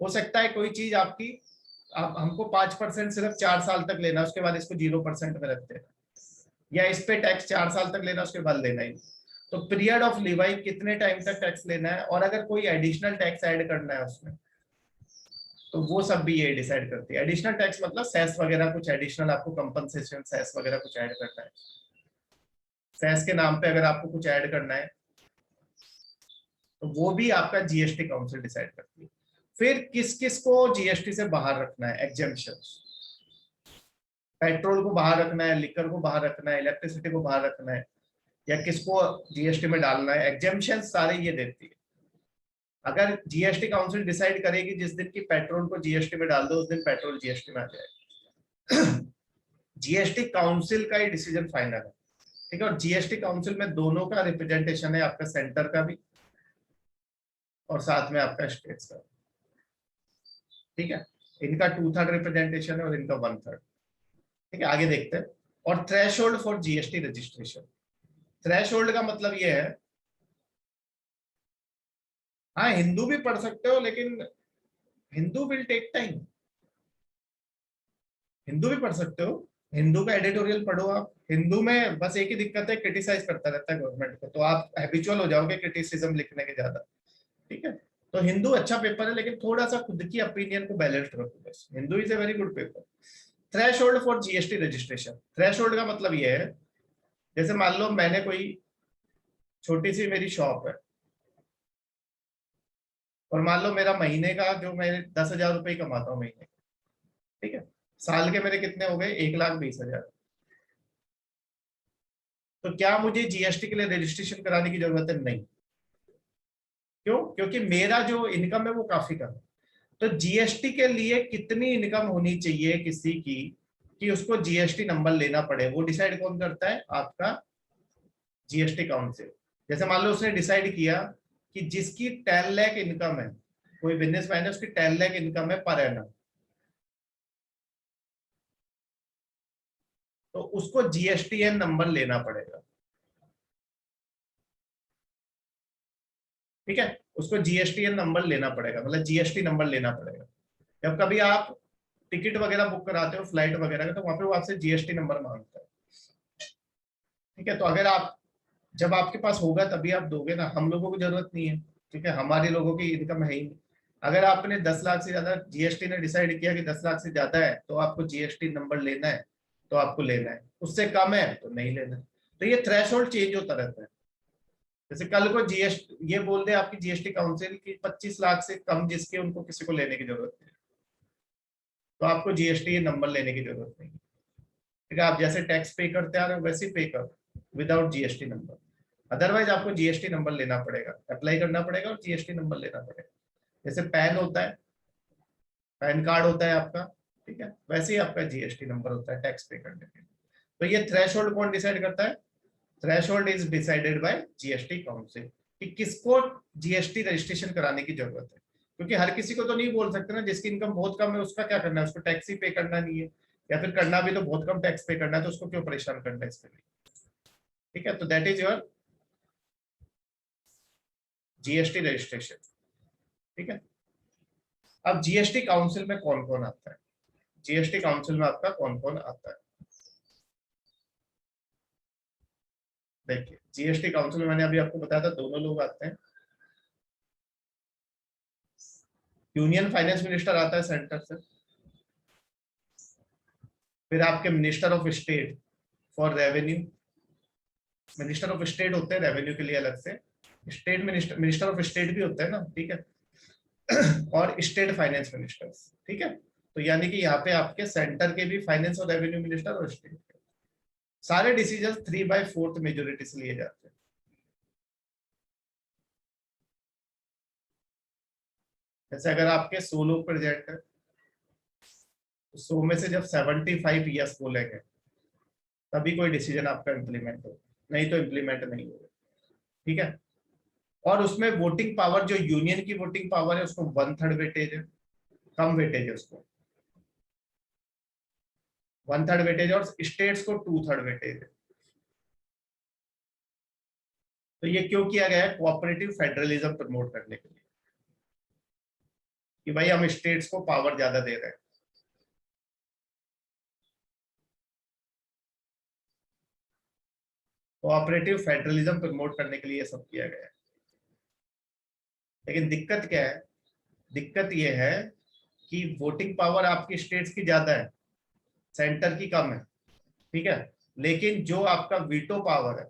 हो सकता है कोई चीज आपकी, आप हमको 5% सिर्फ 4 साल तक लेना, उसके बाद इसको 0% में रख देना, या इस पे टैक्स 4 साल तक लेना, उसके बाद लेना ही। तो पीरियड ऑफ लिवाई, कितने टाइम तक टैक्स लेना है, और अगर कोई एडिशनल टैक्स ऐड करना है उसमें, तो वो सब भी ये डिसाइड करती है। एडिशनल टैक्स मतलब सेस वगैरह कुछ एडिशनल, आपको कंपनसेशन सेस वगैरह कुछ ऐड करना है, सेस के नाम पे अगर आपको कुछ ऐड करना है तो वो भी आपका जीएसटी काउंसिल डिसाइड करती है। फिर किस किस को जीएसटी से बाहर रखना है, एग्जेम्पशन, पेट्रोल को बाहर रखना है, लिकर को बाहर रखना है, इलेक्ट्रिसिटी को बाहर रखना है, या किसको जीएसटी में डालना है, एग्जेम्पशन सारे ये देती है। अगर जीएसटी काउंसिल डिसाइड करेगी जिस दिन की पेट्रोल को जीएसटी में डाल दो उस दिन पेट्रोल जीएसटी में आ जाएगा। जीएसटी काउंसिल का ही डिसीजन फाइनल है, ठीक है। और जीएसटी काउंसिल में दोनों का रिप्रेजेंटेशन है, आपका सेंटर का भी और साथ में आपका स्टेट्स का, ठीक है। इनका 2/3 रिप्रेजेंटेशन है और इनका 1/3, ठीक है। आगे देखते हैं। और threshold for GST registration, threshold का मतलब ये है, हाँ हिंदू भी पढ़ सकते हो लेकिन Hindu will take time, Hindu भी पढ़ सकते हो, हिंदू का एडिटोरियल पढ़ो आप। हिंदू में बस एक ही दिक्कत है, क्रिटिसाइज करता रहता है गवर्नमेंट को, तो आप हैबिचुअल हो जाओगे क्रिटिसिज्म लिखने के ज्यादा, ठीक है। तो हिंदू अच्छा पेपर है लेकिन थोड़ा सा खुद की ओपिनियन को बैलेंस्ड रखो बस। Hindu is a very good paper. Threshold for GST registration, threshold का मतलब ये है, जैसे मान लो मैंने कोई छोटी सी मेरी शॉप है और मान लो मेरा महीने का जो मैं 10,000 रुपए ही कमाता हूँ महीने, ठीक है। साल के मेरे कितने हो गए, 1,20,000। तो क्या मुझे जीएसटी के लिए रजिस्ट्रेशन कराने की जरूरत है? नहीं। क्यों? क्योंकि मेरा जो इनकम है वो काफी कम है। तो जीएसटी के लिए कितनी इनकम होनी चाहिए किसी की कि उसको जीएसटी नंबर लेना पड़े, वो डिसाइड कौन करता है? आपका जीएसटी काउंसिल। जैसे मान लो उसने डिसाइड किया कि जिसकी 10 लाख इनकम है, कोई बिजनेसमैन है उसकी 10 लाख इनकम है पर एनम, तो उसको जीएसटीएन नंबर लेना पड़ेगा, ठीक है। उसको जीएसटीएन नंबर लेना पड़ेगा, मतलब जीएसटी नंबर लेना पड़ेगा। जब कभी आप टिकट वगैरह बुक कराते हो फ्लाइट वगैरह का, तो वहां पे वो आपसे जीएसटी नंबर मांगता है, ठीक है। तो अगर आप, जब आपके पास होगा तभी आप दोगे ना, हम लोगों को जरूरत नहीं है, ठीक है, हमारे लोगों की इनकम है ही नहीं। अगर आपने 10 लाख से ज्यादा, जीएसटी ने डिसाइड किया कि 10 लाख से ज्यादा है तो आपको जीएसटी नंबर लेना है, तो आपको लेना है, उससे कम है तो नहीं लेना। तो ये थ्रेशोल्ड चेंज होता रहता है। जैसे कल को जीएसटी ये बोल दे आपकी जीएसटी काउंसिल की 25 लाख से कम जिसके, उनको किसी को लेने की जरूरत नहीं, तो आपको जीएसटी नंबर लेने की जरूरत नहीं, ठीक है। आप जैसे टैक्स पे करते आ रहे हो वैसे ही पे करो विदाउट जीएसटी नंबर। अदरवाइज आपको जीएसटी नंबर लेना पड़ेगा, अप्लाई करना पड़ेगा और जीएसटी नंबर लेना पड़ेगा। जैसे पैन होता है, पैन कार्ड होता है आपका, ठीक है, वैसे ही आपका जीएसटी नंबर होता है टैक्स पे करने के लिए। तो ये थ्रेशोल्ड कौन डिसाइड करता है? Threshold is decided by GST council, कि किसको जीएसटी रजिस्ट्रेशन कराने की जरूरत है। क्योंकि हर किसी को तो नहीं बोल सकते ना, जिसकी इनकम बहुत कम है उसका क्या करना है, उसको टैक्स ही पे करना नहीं है, या फिर करना भी तो बहुत कम टैक्स पे करना है, तो उसको क्यों परेशान करना है इसके लिए, ठीक है। तो that is your GST registration, ठीक है। अब जीएसटी काउंसिल में कौन कौन आता है? जीएसटी काउंसिल में आपका कौन कौन आता है, देखिए जीएसटी काउंसिल में मैंने अभी आपको बताया था दोनों लोग आते हैं। यूनियन फाइनेंस मिनिस्टर आता है सेंटर से, फिर आपके minister of state for revenue, minister of state होते हैं रेवेन्यू के लिए अलग से, state minister, minister of state भी होते हैं ना, ठीक है। और स्टेट फाइनेंस मिनिस्टर, ठीक है। तो यानी कि यहाँ पे आपके सेंटर के भी फाइनेंस और रेवेन्यू मिनिस्टर और स्टेट के सारे डिसीजन 3/4 मेजोरिटी से लिए जाते हैं। जैसे अगर आपके 100 लोग प्रेजेंट है, तो 100 में से जब 75 यस बोलेंगे तभी कोई डिसीजन आपका इम्प्लीमेंट हो, नहीं तो इम्प्लीमेंट नहीं होगा, ठीक है। और उसमें वोटिंग पावर, जो यूनियन की वोटिंग पावर है उसको 1/3 वेटेज है, कम वेटेज है उसको 1/3 वेटेज, और स्टेट्स को 2/3 वेटेज है। तो ये क्यों किया गया है? कोऑपरेटिव फेडरलिज्म प्रमोट करने के लिए, कि भाई हम स्टेट्स को पावर ज्यादा दे रहे हैं। कोऑपरेटिव फेडरलिज्म प्रमोट करने के लिए ये सब किया गया है। लेकिन दिक्कत क्या है? दिक्कत ये है कि वोटिंग पावर आपकी स्टेट्स की ज्यादा है, सेंटर की कम है, ठीक है। लेकिन जो आपका वीटो पावर है,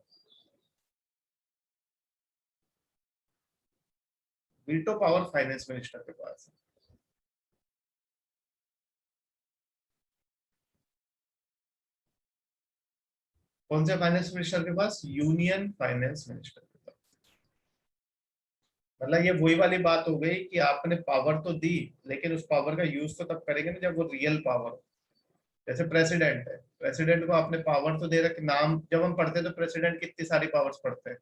वीटो पावर फाइनेंस मिनिस्टर के पास है। कौन से फाइनेंस मिनिस्टर के पास? यूनियन फाइनेंस मिनिस्टर के पास, मतलब ये वही वाली बात हो गई कि आपने पावर तो दी, लेकिन उस पावर का यूज तो तब करेंगे ना जब वो रियल पावर हो। जैसे प्रेसिडेंट है, प्रेसिडेंट को आपने पावर तो दे रखे, नाम जब हम पढ़ते हैं तो प्रेसिडेंट की इतनी सारी पावर्स पढ़ते हैं,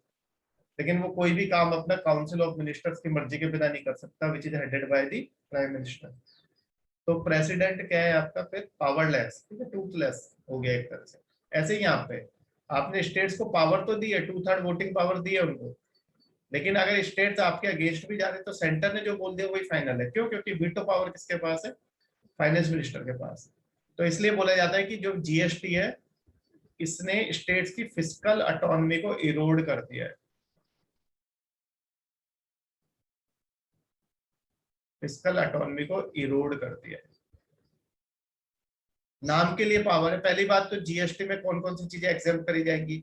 लेकिन वो कोई भी काम अपना काउंसिल ऑफ मिनिस्टर्स की मर्जी के बिना नहीं कर सकता, which is headed by the prime minister. तो प्रेसिडेंट क्या है आपका फिर पावरलेस, ठीक है, टूथलेस हो गया एक तरह से। ऐसे ही यहाँ पे आपने स्टेट्स को पावर तो दी है, 2/3 वोटिंग पावर दी है उनको, लेकिन अगर स्टेट्स आपके अगेंस्ट भी जा रहे हैं तो सेंटर ने जो बोल दिया वही फाइनल है। क्यों? क्योंकि वीटो पावर किसके पास है? फाइनेंस मिनिस्टर के पास। तो इसलिए बोला जाता है कि जो जीएसटी है इसने स्टेट्स की फिस्कल ऑटोनॉमी को इरोड कर दिया है। फिस्कल ऑटोनॉमी को इरोड कर दिया है। नाम के लिए पावर है। पहली बात तो जीएसटी में कौन कौन सी चीजें एग्जाम्प्ट करी जाएंगी,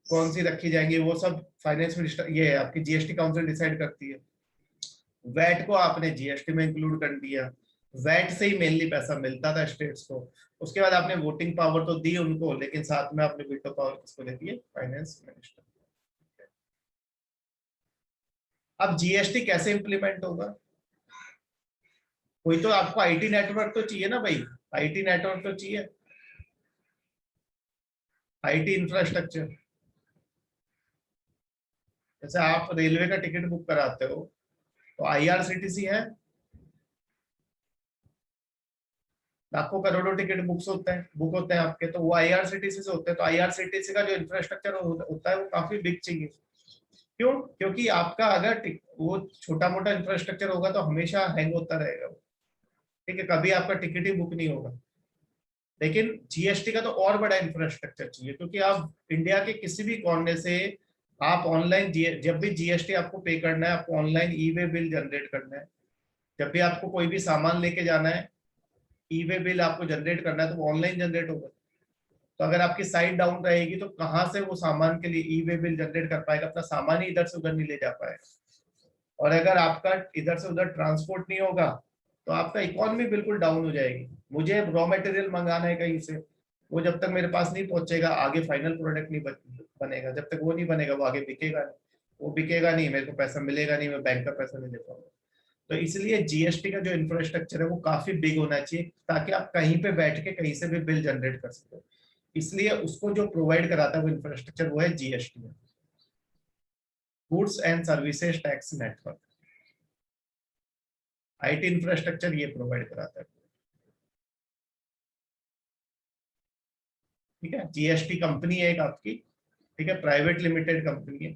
कौन सी रखी जाएंगी, वो सब फाइनेंस मिनिस्टर, ये है आपकी जीएसटी काउंसिल डिसाइड करती है। वैट को आपने जीएसटी में इंक्लूड कर दिया, वैट से ही मेनली पैसा मिलता था स्टेट्स को। उसके बाद आपने वोटिंग पावर तो दी उनको, लेकिन साथ में आपने वीटो पावर किसको दे दी है? Finance minister. अब जीएसटी कैसे इंप्लीमेंट होगा? कोई तो आपको आईटी नेटवर्क तो चाहिए ना भाई, आईटी नेटवर्क तो चाहिए, आईटी इंफ्रास्ट्रक्चर। जैसे आप रेलवे का टिकट बुक कराते हो तो आईआरसीटीसी है, लाखों करोड़ों टिकट बुक होते हैं आपके, तो वो आईआरसीटीसी से होते हैं। तो आईआरसीटीसी का जो इंफ्रास्ट्रक्चर होता है वो काफी बिग चाहिए। क्यों? क्योंकि आपका अगर वो छोटा मोटा इंफ्रास्ट्रक्चर होगा तो हमेशा हैंग होता रहेगा वो, ठीक है, कभी आपका टिकट ही बुक नहीं होगा। लेकिन जीएसटी का तो और बड़ा इंफ्रास्ट्रक्चर चाहिए, क्योंकि आप इंडिया के किसी भी कोने से आप ऑनलाइन, जब भी जीएसटी आपको पे करना है, आपको ऑनलाइन ई वे बिल जनरेट करना है। जब भी आपको कोई भी सामान लेके जाना है, ई वे बिल आपको जनरेट करना है, तो वो ऑनलाइन जनरेट होगा। तो अगर आपकी साइट डाउन रहेगी तो कहाँ से वो सामान के लिए ई वे बिल जनरेट कर पाएगा? अपना सामान ही इधर से उधर नहीं ले जा पाएगा। और अगर आपका इधर से उधर ट्रांसपोर्ट नहीं होगा तो आपका इकोनॉमी बिल्कुल डाउन हो जाएगी। मुझे रॉ मटेरियल मंगाना है कहीं से, वो जब तक मेरे पास नहीं पहुंचेगा आगे फाइनल प्रोडक्ट नहीं बनेगा। जब तक वो नहीं बनेगा वो आगे बिकेगा नहीं, वो बिकेगा नहीं, मेरे को पैसा मिलेगा नहीं, मैं बैंक का पैसा नहीं दे पाऊंगा। तो इसलिए जीएसटी का जो इंफ्रास्ट्रक्चर है वो काफी बिग होना चाहिए, ताकि आप कहीं पे बैठ के कहीं से भी बिल जनरेट कर सको। इसलिए उसको जो प्रोवाइड कराता है वो इंफ्रास्ट्रक्चर, वो है GST, goods and services tax network. IT infrastructure ये प्रोवाइड कराता है। ठीक है, जीएसटी कंपनी है एक आपकी, ठीक है, प्राइवेट लिमिटेड कंपनी है।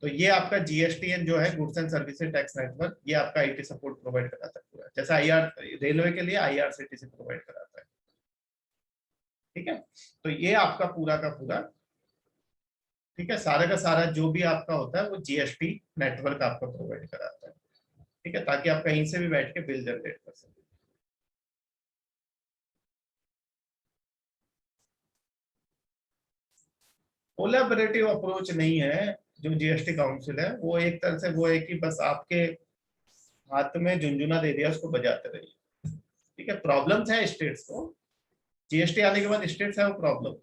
तो ये आपका जीएसटीएन जो है, goods and services tax network, ये आपका आईटी सपोर्ट प्रोवाइड कराता है पूरा, जैसा आईआर रेलवे के लिए आईआरसीटीसी प्रोवाइड कराता है। ठीक है, तो ये आपका पूरा का पूरा, ठीक है, सारा का सारा जो भी आपका होता है वो जीएसटी नेटवर्क आपका प्रोवाइड कराता है। ठीक है, ताकि आप कहीं से भी बैठ के बिल जनरेट कर सकें। कोलैबोरेटिव अप्रोच नहीं है जो जीएसटी काउंसिल है, वो एक तरह से वो है कि बस आपके हाथ में झुंझुना दे दिया, उसको बजाते रहिए। ठीक है, प्रॉब्लम्स है स्टेट्स को, जीएसटी आने के बाद स्टेट्स है वो प्रॉब्लम।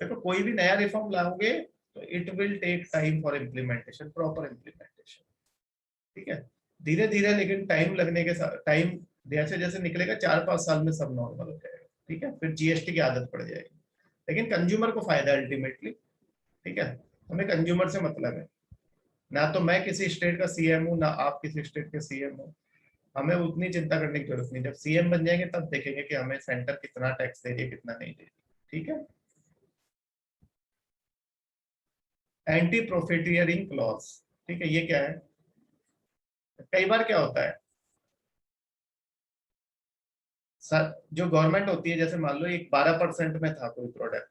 देखो कोई भी नया रिफॉर्म लाओगे तो it will take time for implementation, proper implementation. ठीक है, धीरे धीरे, लेकिन टाइम लगने के साथ, टाइम जैसे जैसे निकलेगा 4-5 साल में सब नॉर्मल हो जाएगा। ठीक है, फिर जीएसटी की आदत पड़ जाएगी, लेकिन कंज्यूमर को फायदा है अल्टीमेटली। ठीक है, हमें कंज्यूमर से मतलब है, ना तो मैं किसी स्टेट का सीएम हूँ, ना आप किसी स्टेट के सीएम हो। हमें उतनी चिंता करने की जरूरत नहीं, जब सीएम बन जाएंगे तब देखेंगे कि हमें सेंटर कितना टैक्स दे रही है, कितना नहीं दे रही। ठीक है, एंटी प्रॉफिटियरिंग क्लॉज। ठीक है, ये क्या है? कई बार क्या होता है सर, जो गवर्नमेंट होती है, जैसे मान लो एक 12% में था कोई प्रोडक्ट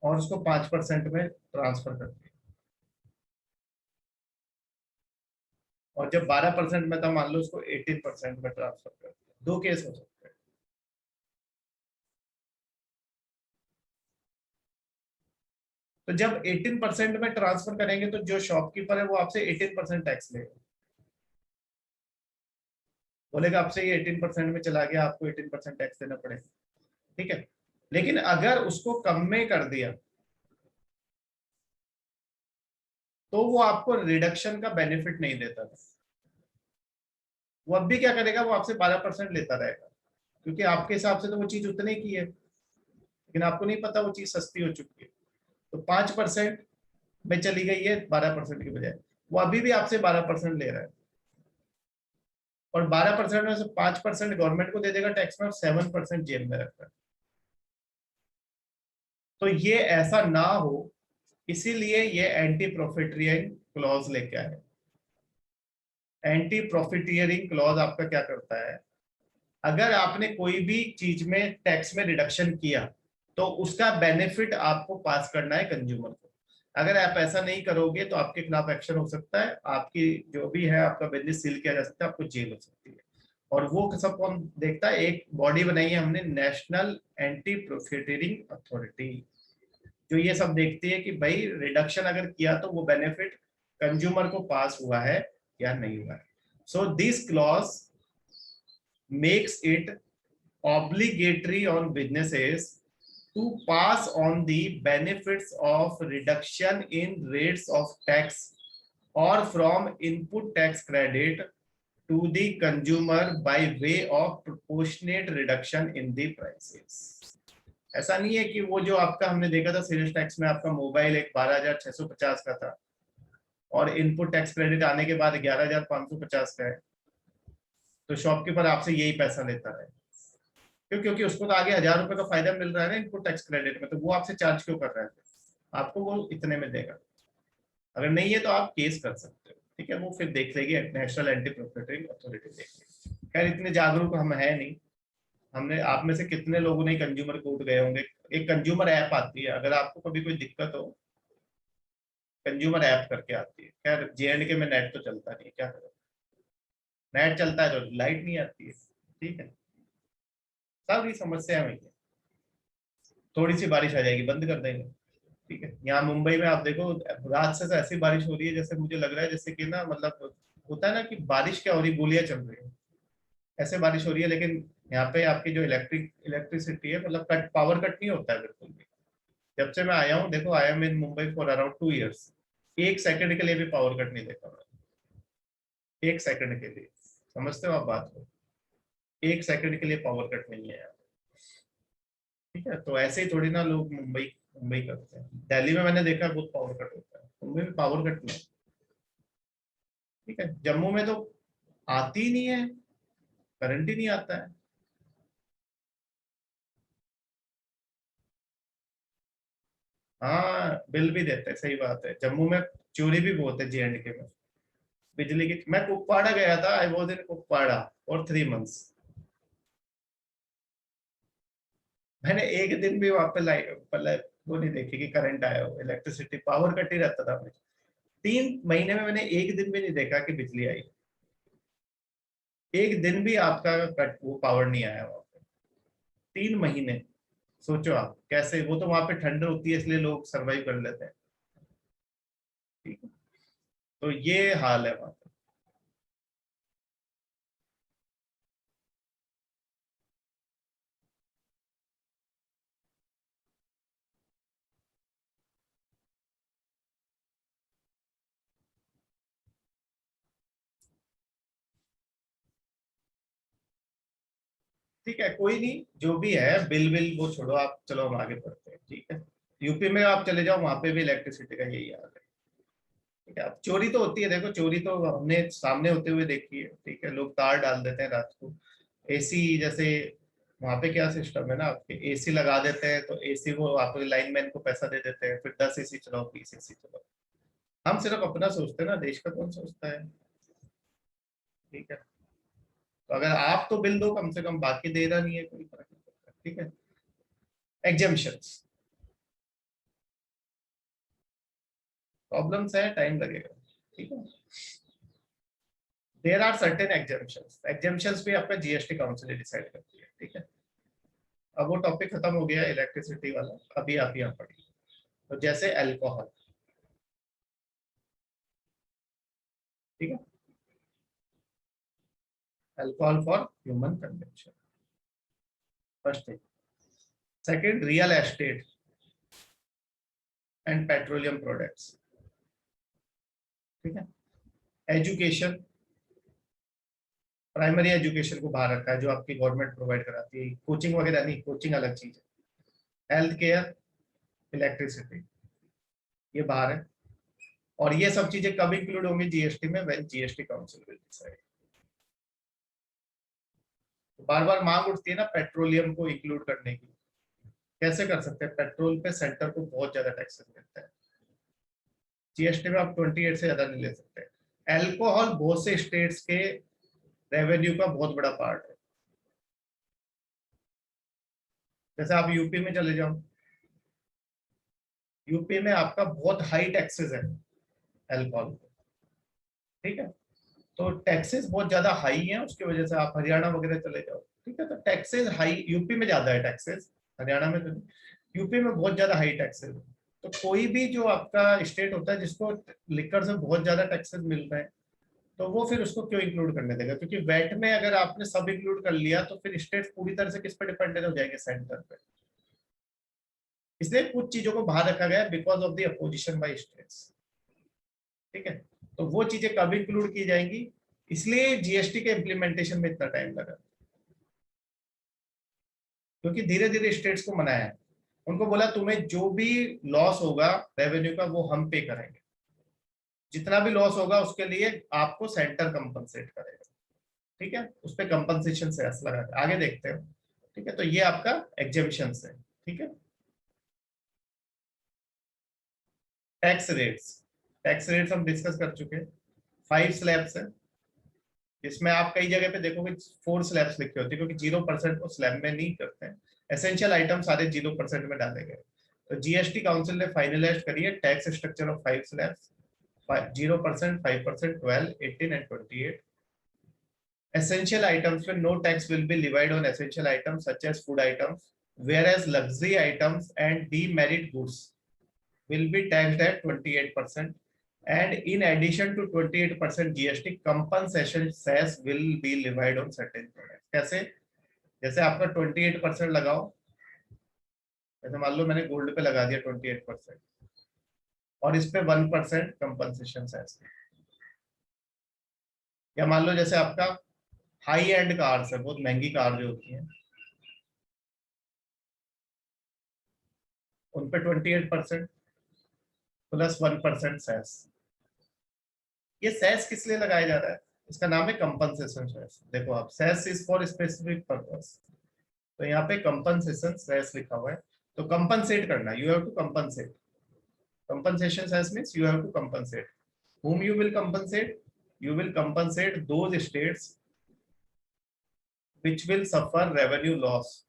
और उसको 5% में ट्रांसफर करती है, और जब 12% में था मान लो उसको 18% में ट्रांसफर करती है। दो केस हो सकते हैं। तो जब 18% में ट्रांसफर करेंगे तो जो शॉपकीपर है वो आपसे 18% टैक्स लेगा, बोलेगा आपसे ये 18% में चला गया, आपको 18% टैक्स देना पड़ेगा। ठीक है, लेकिन अगर उसको कम में कर दिया, तो वो आपको रिडक्शन का बेनिफिट नहीं देता था। वो अब भी क्या करेगा, वो आपसे 12% लेता रहेगा, क्योंकि आपके हिसाब से तो वो चीज उतने की है, लेकिन आपको नहीं पता वो चीज सस्ती हो चुकी है। तो 5% में चली गई है 12% की बजाय, वो अभी भी आपसे 12% ले रहा है, और 12% में से 5% गवर्नमेंट को दे देगा टैक्स में, और 7% जेब में रखता है। तो ये ऐसा ना हो, इसीलिए ये एंटी प्रॉफिटियरिंग क्लॉज लेके आए। एंटी प्रॉफिटियरिंग क्लॉज आपका क्या करता है, अगर आपने कोई भी चीज में टैक्स में रिडक्शन किया, तो उसका बेनिफिट आपको पास करना है कंज्यूमर को। अगर आप ऐसा नहीं करोगे तो आपके खिलाफ एक्शन हो सकता है, आपकी जो भी है आपका बिजनेस सील किया जा सकता है, आपको जेल हो सकती है। और वो सब कौन देखता है, एक बॉडी बनाई है हमने, नेशनल एंटी प्रॉफिटियरिंग अथॉरिटी, जो ये सब देखती है कि भाई रिडक्शन अगर किया तो वो बेनिफिट कंज्यूमर को पास हुआ है या नहीं हुआ है। So this clause makes it obligatory on businesses to pass on the benefits of reduction in rates of tax or from input tax credit to the consumer by way of proportionate reduction in the prices। ऐसा नहीं है कि वो जो आपका हमने देखा था सेल्स टैक्स में, आपका मोबाइल एक 12,650 का था, और इनपुट टैक्स क्रेडिट आने के बाद 11,550 का है, तो शॉपकीपर आपसे यही पैसा लेता है। क्यों? क्योंकि उसको तो आगे 1,000 रुपए का फायदा मिल रहा है ना इनपुट टैक्स क्रेडिट में, तो वो आपसे चार्ज क्यों कर रहा है? आपको वो इतने में देगा। अगर नहीं है तो आप केस कर सकते हो, ठीक है, वो फिर देख लेगी, नेशनल एंटी प्रॉफिटियरिंग अथॉरिटी देख लेगी। खैर इतने जागरूक हम है नहीं। हमने, आप में से कितने लोगों ने कंज्यूमर कोर्ट गए होंगे? एक कंज्यूमर ऐप आती है, अगर आपको कभी कोई दिक्कत हो, कंज्यूमर ऐप करके आती है। खैर JNK में नेट तो चलता नहीं, क्या करें, नेट चलता है तो लाइट नहीं आती है, ठीक है, सारी समस्या है। थोड़ी सी बारिश आ जाएगी, बंद कर देंगे, ठीक है। यहाँ मुंबई में आप देखो, रात से तो ऐसी बारिश हो रही है जैसे मुझे लग रहा है जैसे कि ना, मतलब होता है ना कि बारिश क्या हो रही, गोलियां चल रही है, ऐसे बारिश हो रही है। लेकिन यहाँ पे आपकी जो इलेक्ट्रिसिटी है, मतलब कट, पावर कट नहीं होता है बिल्कुल भी। जब से मैं आया हूँ, देखो I am in Mumbai for around 2 years, एक सेकंड के लिए भी पावर कट नहीं देखा मैं, एक सेकंड के लिए। समझते हो आप बात को? एक सेकंड के लिए पावर कट नहीं है यहाँ, ठीक है। तो ऐसे ही थोड़ी ना लोग मुंबई मुंबई करते हैं। दिल्ली में मैंने देखा बहुत पावर कट होता है, मुंबई में पावर कट नहीं, ठीक है। जम्मू में तो आती ही नहीं है, करंट ही नहीं आता है। हाँ बिल भी देते हैं, सही बात है। जम्मू में चोरी भी बहुत है, JNK में बिजली की। मैं कुपवाड़ा गया था, I was in Kupwara for 3 months. मैंने एक दिन भी वहां पे लाइट, मतलब वो नहीं देखी कि करंट आया हो, इलेक्ट्रिसिटी पावर कट ही रहता था मुझे। 3 महीने में मैंने एक दिन भी नहीं देखा कि बिजली आई, एक दिन भी आपका कट, वो पावर नहीं आया वहां पे 3 महीने। सोचो आप कैसे, वो तो वहां पे ठंड होती है इसलिए लोग सरवाइव कर लेते हैं, ठीक है। तो ये हाल है वहां पे। ठीक है, कोई नहीं, जो भी है बिल बिल वो छोड़ो आप, चलो हम आगे बढ़ते हैं, ठीक है। यूपी में आप चले जाओ, वहां पे भी इलेक्ट्रिसिटी का यही हाल है, ठीक है। अब चोरी तो होती है, देखो चोरी तो हमने सामने होते हुए देखी है, ठीक है। लोग तार डाल देते हैं रात को, AC जैसे, वहां पे क्या सिस्टम है ना, आपके AC लगा देते हैं, तो AC वो आपके लाइनमैन को पैसा दे देते हैं, फिर 10 AC चलाओ, 20 AC चलाओ। हम सिर्फ अपना सोचते हैं ना, देश का कौन सोचता है, ठीक है। तो अगर आप तो बिल दो कम से कम, बाकी दे रहा नहीं है, कोई फर्क नहीं पड़ता, ठीक है। एग्जेम्पशंस, प्रॉब्लम्स है, टाइम लगेगा, ठीक है। There are certain exemptions, exemptions भी आपका GST काउंसिल डिसाइड करती है, ठीक है। अब वो टॉपिक खत्म हो गया इलेक्ट्रिसिटी वाला, अभी आप यहाँ पढ़िए। तो जैसे अल्कोहल, ठीक है, alcohol for human consumption, first thing. Second, real estate and petroleum products, ठीक है। एजुकेशन, प्राइमरी एजुकेशन को बाहर रखा है, जो आपकी गवर्नमेंट प्रोवाइड कराती है, कोचिंग वगैरह नहीं, कोचिंग अलग चीज है। हेल्थ केयर, इलेक्ट्रिसिटी, ये बाहर है। और ये सब चीजें कब इंक्लूड होंगी जीएसटी में? When GST council will decide. बार बार मांग उठती है ना पेट्रोलियम को इंक्लूड करने की। कैसे कर सकते हैं? पेट्रोल पे सेंटर को बहुत ज्यादा टैक्सेस मिलता है, जीएसटी में आप 28 से ज्यादा नहीं ले सकते। अल्कोहल बहुत से स्टेट्स के रेवेन्यू का बहुत बड़ा पार्ट है। जैसे आप यूपी में चले जाओ, यूपी में आपका बहुत हाई टैक्सेस है अल्कोहल, ठीक है। तो टैक्सेस बहुत ज्यादा हाई है, उसकी वजह से आप हरियाणा वगैरह चले जाओ, ठीक है। तो टैक्सेस हाई यूपी में ज्यादा है, टैक्सेस हरियाणा में तो नहीं। यूपी में बहुत ज्यादा हाई टैक्सेस है। तो कोई भी जो आपका स्टेट होता है जिसको लिकर से बहुत ज्यादा टैक्सेस मिल रहे हैं, तो वो फिर उसको क्यों इंक्लूड करने देगा? क्योंकि वैट में अगर आपने सब इंक्लूड कर लिया तो फिर स्टेट पूरी तरह से किस पर डिपेंडेंट हो जाएंगे? सेंटर पे। इसलिए कुछ चीजों को बाहर रखा गया because of the opposition by states, ठीक है। तो वो चीजें कब इंक्लूड की जाएंगी, इसलिए जीएसटी के इम्प्लीमेंटेशन में इतना टाइम लगा, क्योंकि धीरे धीरे स्टेट्स को मनाया है। उनको बोला तुम्हें जो भी लॉस होगा रेवेन्यू का वो हम पे करेंगे, जितना भी लॉस होगा उसके लिए आपको सेंटर कंपनसेट करेगा, ठीक है। उस पर कंपनसेशन सेस लगा के आगे देखते हो, ठीक है। तो ये आपका एग्जेम्पशन है, ठीक है। टैक्स रेट्स, टैक्स रेट्स हम डिस्कस कर चुके हैं। 5 स्लैब्स है, इसमें आप कई जगह पे देखोगे 4 स्लैब्स लिखे होते हैं, क्योंकि 0% को स्लैब में नहीं करते हैं। एसेंशियल आइटम सारे 0% में डाले गए। तो जीएसटी काउंसिल ने फाइनलाइज करी है tax structure of 5 slabs, 0%, 5%, 12, 18 and 28. Essential items where no tax will be levied on essential items such as food items, whereas luxury items and demerit goods will be taxed at 28%. And in addition to 28% GST, compensation cess will be levied on certain products. कैसे? जैसे आपका 28% लगाओ, जैसे मान लो मैंने gold पे लगा दिया 28% और इस पे 1% कंपनसेशन सेस, या मान लो जैसे आपका हाई एंड कार्स है, बहुत महंगी कार जो होती है, उन पे 28% प्लस 1% सेस। ये सेस किस लिए लगाया जा रहा है? इसका नाम है कंपनसेशन सेस। देखो आप, cess is for specific purpose, तो यहाँ पे कंपनसेशन सेस लिखा हुआ है। तो कंपनसेट करना, you have to compensate. Compensation cess means you have to compensate. whom you will compensate? You will compensate those states which will suffer revenue loss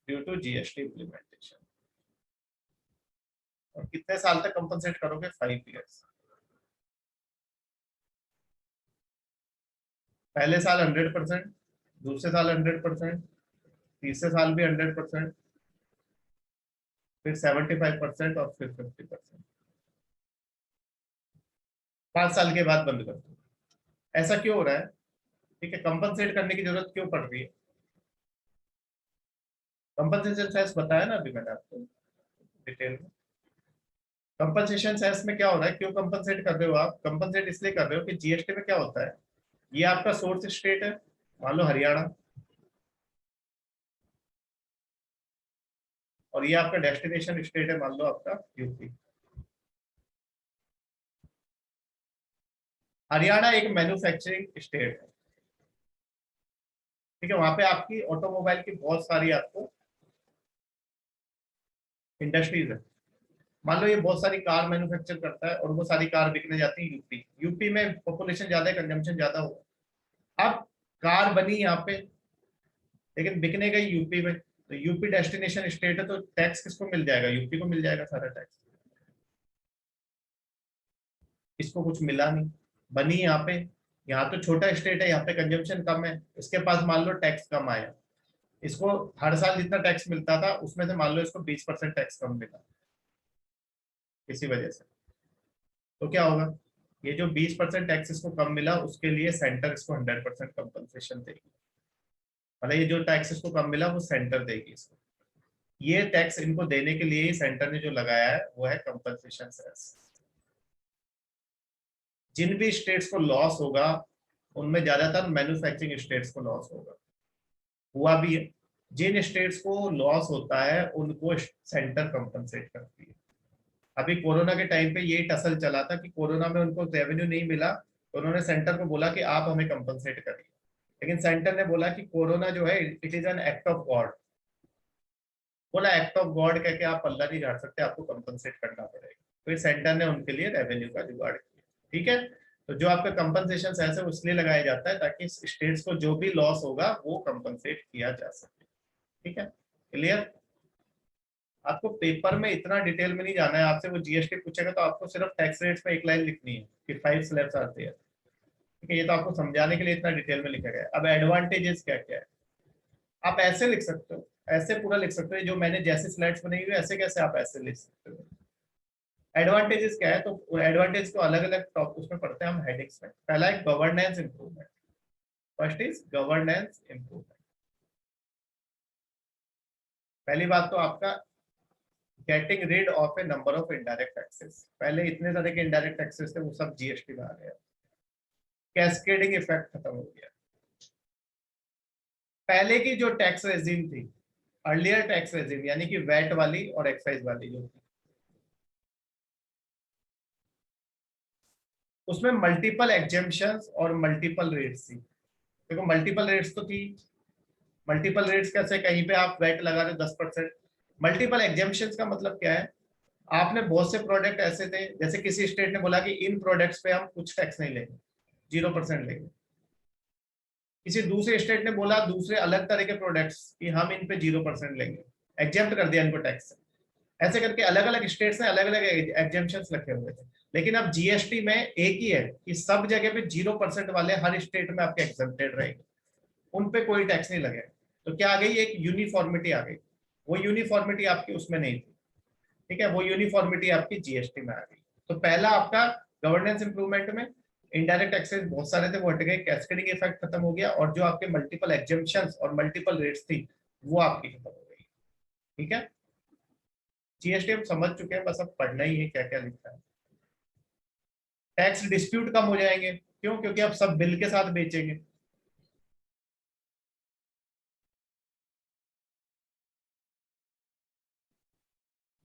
due to GST implementation. और कितने साल तक compensate करोगे? 5 years। पहले साल 100%, दूसरे साल 100%, तीसरे साल भी 100%, फिर 75% और फिर 50%। 5 साल के बाद बंद कर दो। ऐसा क्यों हो रहा है? ठीक है, कंपनसेट करने की जरूरत क्यों पड़ रही है? कंपनसेशन सेस बताया ना अभी मैंने आपको डिटेल में। कंपनसेशन सेस में क्या हो रहा है? क्यों कंपनसेट कर रहे हो आप? कंपनसेट इसलिए कर रहे हो कि जीएसटी में क्या होता है, ये आपका सोर्स स्टेट है, मान लो हरियाणा, और ये आपका डेस्टिनेशन स्टेट है, मान लो आपका यूपी। हरियाणा एक मैन्युफैक्चरिंग स्टेट है, ठीक है। वहां पे आपकी ऑटोमोबाइल की बहुत सारी आपको इंडस्ट्रीज है। मान लो ये बहुत सारी कार मैन्युफैक्चर करता है और वो सारी कार बिकने जाती है यूपी। यूपी में पॉपुलेशन ज्यादा है, कंजम्पशन ज्यादा होगा। अब कार बनी यहाँ पे, लेकिन बिकने गई यूपी में, तो यूपी डेस्टिनेशन स्टेट है, तो टैक्स किसको मिल जाएगा? यूपी को मिल जाएगा सारा टैक्स। इसको कुछ मिला नहीं, बनी यहाँ पे। यहाँ तो छोटा स्टेट है, यहाँ पे कंजम्पशन कम है, इसके पास मान लो टैक्स कम आया, इसको हर साल जितना टैक्स मिलता था उसमें से मान लो इसको 20% टैक्स कम मिला इसी वजह से। तो क्या होगा? ये जो 20% टैक्स इसको कम मिला, उसके लिए सेंटर इसको 100% कंपनसेशन देगी। मतलब ये जो टैक्स इसको कम मिला वो सेंटर देगी इसको। ये टैक्स इनको देने के लिए सेंटर ने जो लगाया है वो है कंपनसेशन सेस। जिन भी स्टेट्स को लॉस होगा उनमें ज्यादातर मैन्युफैक्चरिंग स्टेट्स को लॉस होगा, हुआ भी है। जिन स्टेट्स को लॉस होता है उनको सेंटर कंपनसेट करती है। अभी कोरोना के टाइम पे ये टसल चला था कि कोरोना में उनको रेवेन्यू नहीं मिला, तो उन्होंने सेंटर को बोला कि आप हमें कंपनसेट करिए, लेकिन सेंटर ने बोला कि कोरोना जो है it is an act of God. बोला एक्ट ऑफ गॉड कह के आप पल्ला नहीं झाड़ सकते, आपको कंपनसेट करना पड़ेगा। फिर सेंटर ने उनके लिए रेवेन्यू का जुगाड़ किया। ठीक है, तो जो आपका कंपनसेशन ऐसे इसलिए लगाया जाता है ताकि स्टेट्स को जो भी लॉस होगा वो कंपनसेट किया जा सके। ठीक है, क्लियर। आपको पेपर में इतना डिटेल में नहीं जाना है, आपसे वो जीएसटी पूछेगा तो आपको सिर्फ टैक्स रेट्स में एक लाइन लिखनी है कि 5 स्लैब्स आते हैं। ठीक है, ये तो आपको समझाने के लिए इतना डिटेल में लिखा गया है। अब एडवांटेजेस क्या क्या है, आप ऐसे लिख सकते हो, ऐसे पूरा लिख सकते हो, जो मैंने जैसे स्लाइड्स बनाई हुई ऐसे कैसे आप ऐसे लिख सकते हो। एडवांटेजेस क्या है, तो एडवांटेज को अलग अलग टॉपिक उसमें पढ़ते हैं हम हेडिंग्स में। पहला है governance improvement. First is governance improvement. पहली बात तो आपका getting rid of a number of indirect taxes. पहले इतने सारे के इनडायरेक्ट टैक्सेस थे वो सब जीएसटी में आ गया। कैस्केडिंग इफेक्ट खत्म हो गया। पहले की जो टैक्स रेजिम थी, अर्लियर टैक्स रेजिम यानी कि वैट वाली और एक्साइज वाली जो थी, उसमें मल्टीपल एग्जेम्पशंस और मल्टीपल रेट्स थी। देखो मल्टीपल रेट्स तो थी, मल्टीपल रेट्स कैसे, कहीं पे आप वैट लगा रहे हो 10%। मल्टीपल एग्जेम्पशंस का मतलब क्या है, आपने बहुत से प्रोडक्ट ऐसे थे, जैसे किसी स्टेट ने बोला कि इन प्रोडक्ट्स पे हम कुछ टैक्स नहीं लेंगे, 0% लेंगे। किसी दूसरे स्टेट ने बोला दूसरे अलग तरह के प्रोडक्ट्स कि हम इन पे 0% लेंगे, एग्जेम्प्ट कर दिया इनको टैक्स से। ऐसे करके अलग अलग स्टेट्स ने अलग अलग एग्जेम्पशंस रखे हुए थे। लेकिन अब जीएसटी में एक ही है कि सब जगह पे 0% वाले हर स्टेट में आपके एग्जेम्प्टेड रहेंगे, उन पे कोई टैक्स नहीं लगेगा। तो क्या आ गई, एक यूनिफॉर्मिटी आ गई। वो यूनिफॉर्मिटी आपकी उसमें नहीं थी। ठीक है, वो यूनिफॉर्मिटी आपकी जीएसटी में आ गई। तो पहला आपका गवर्नेंस इंप्रूवमेंट में इनडायरेक्ट टैक्सेस बहुत सारे थे वो हट गए, कैस्केडिंग इफेक्ट खत्म हो गया, और जो आपके मल्टीपल एग्जेम्पशंस और मल्टीपल रेट्स थी वो आपकी खत्म हो गई। ठीक है, जीएसटी हम समझ चुके हैं, बस अब पढ़ना ही है क्या क्या लिखा है। टैक्स डिस्प्यूट कम हो जाएंगे, क्यों, क्योंकि आप सब बिल के साथ बेचेंगे।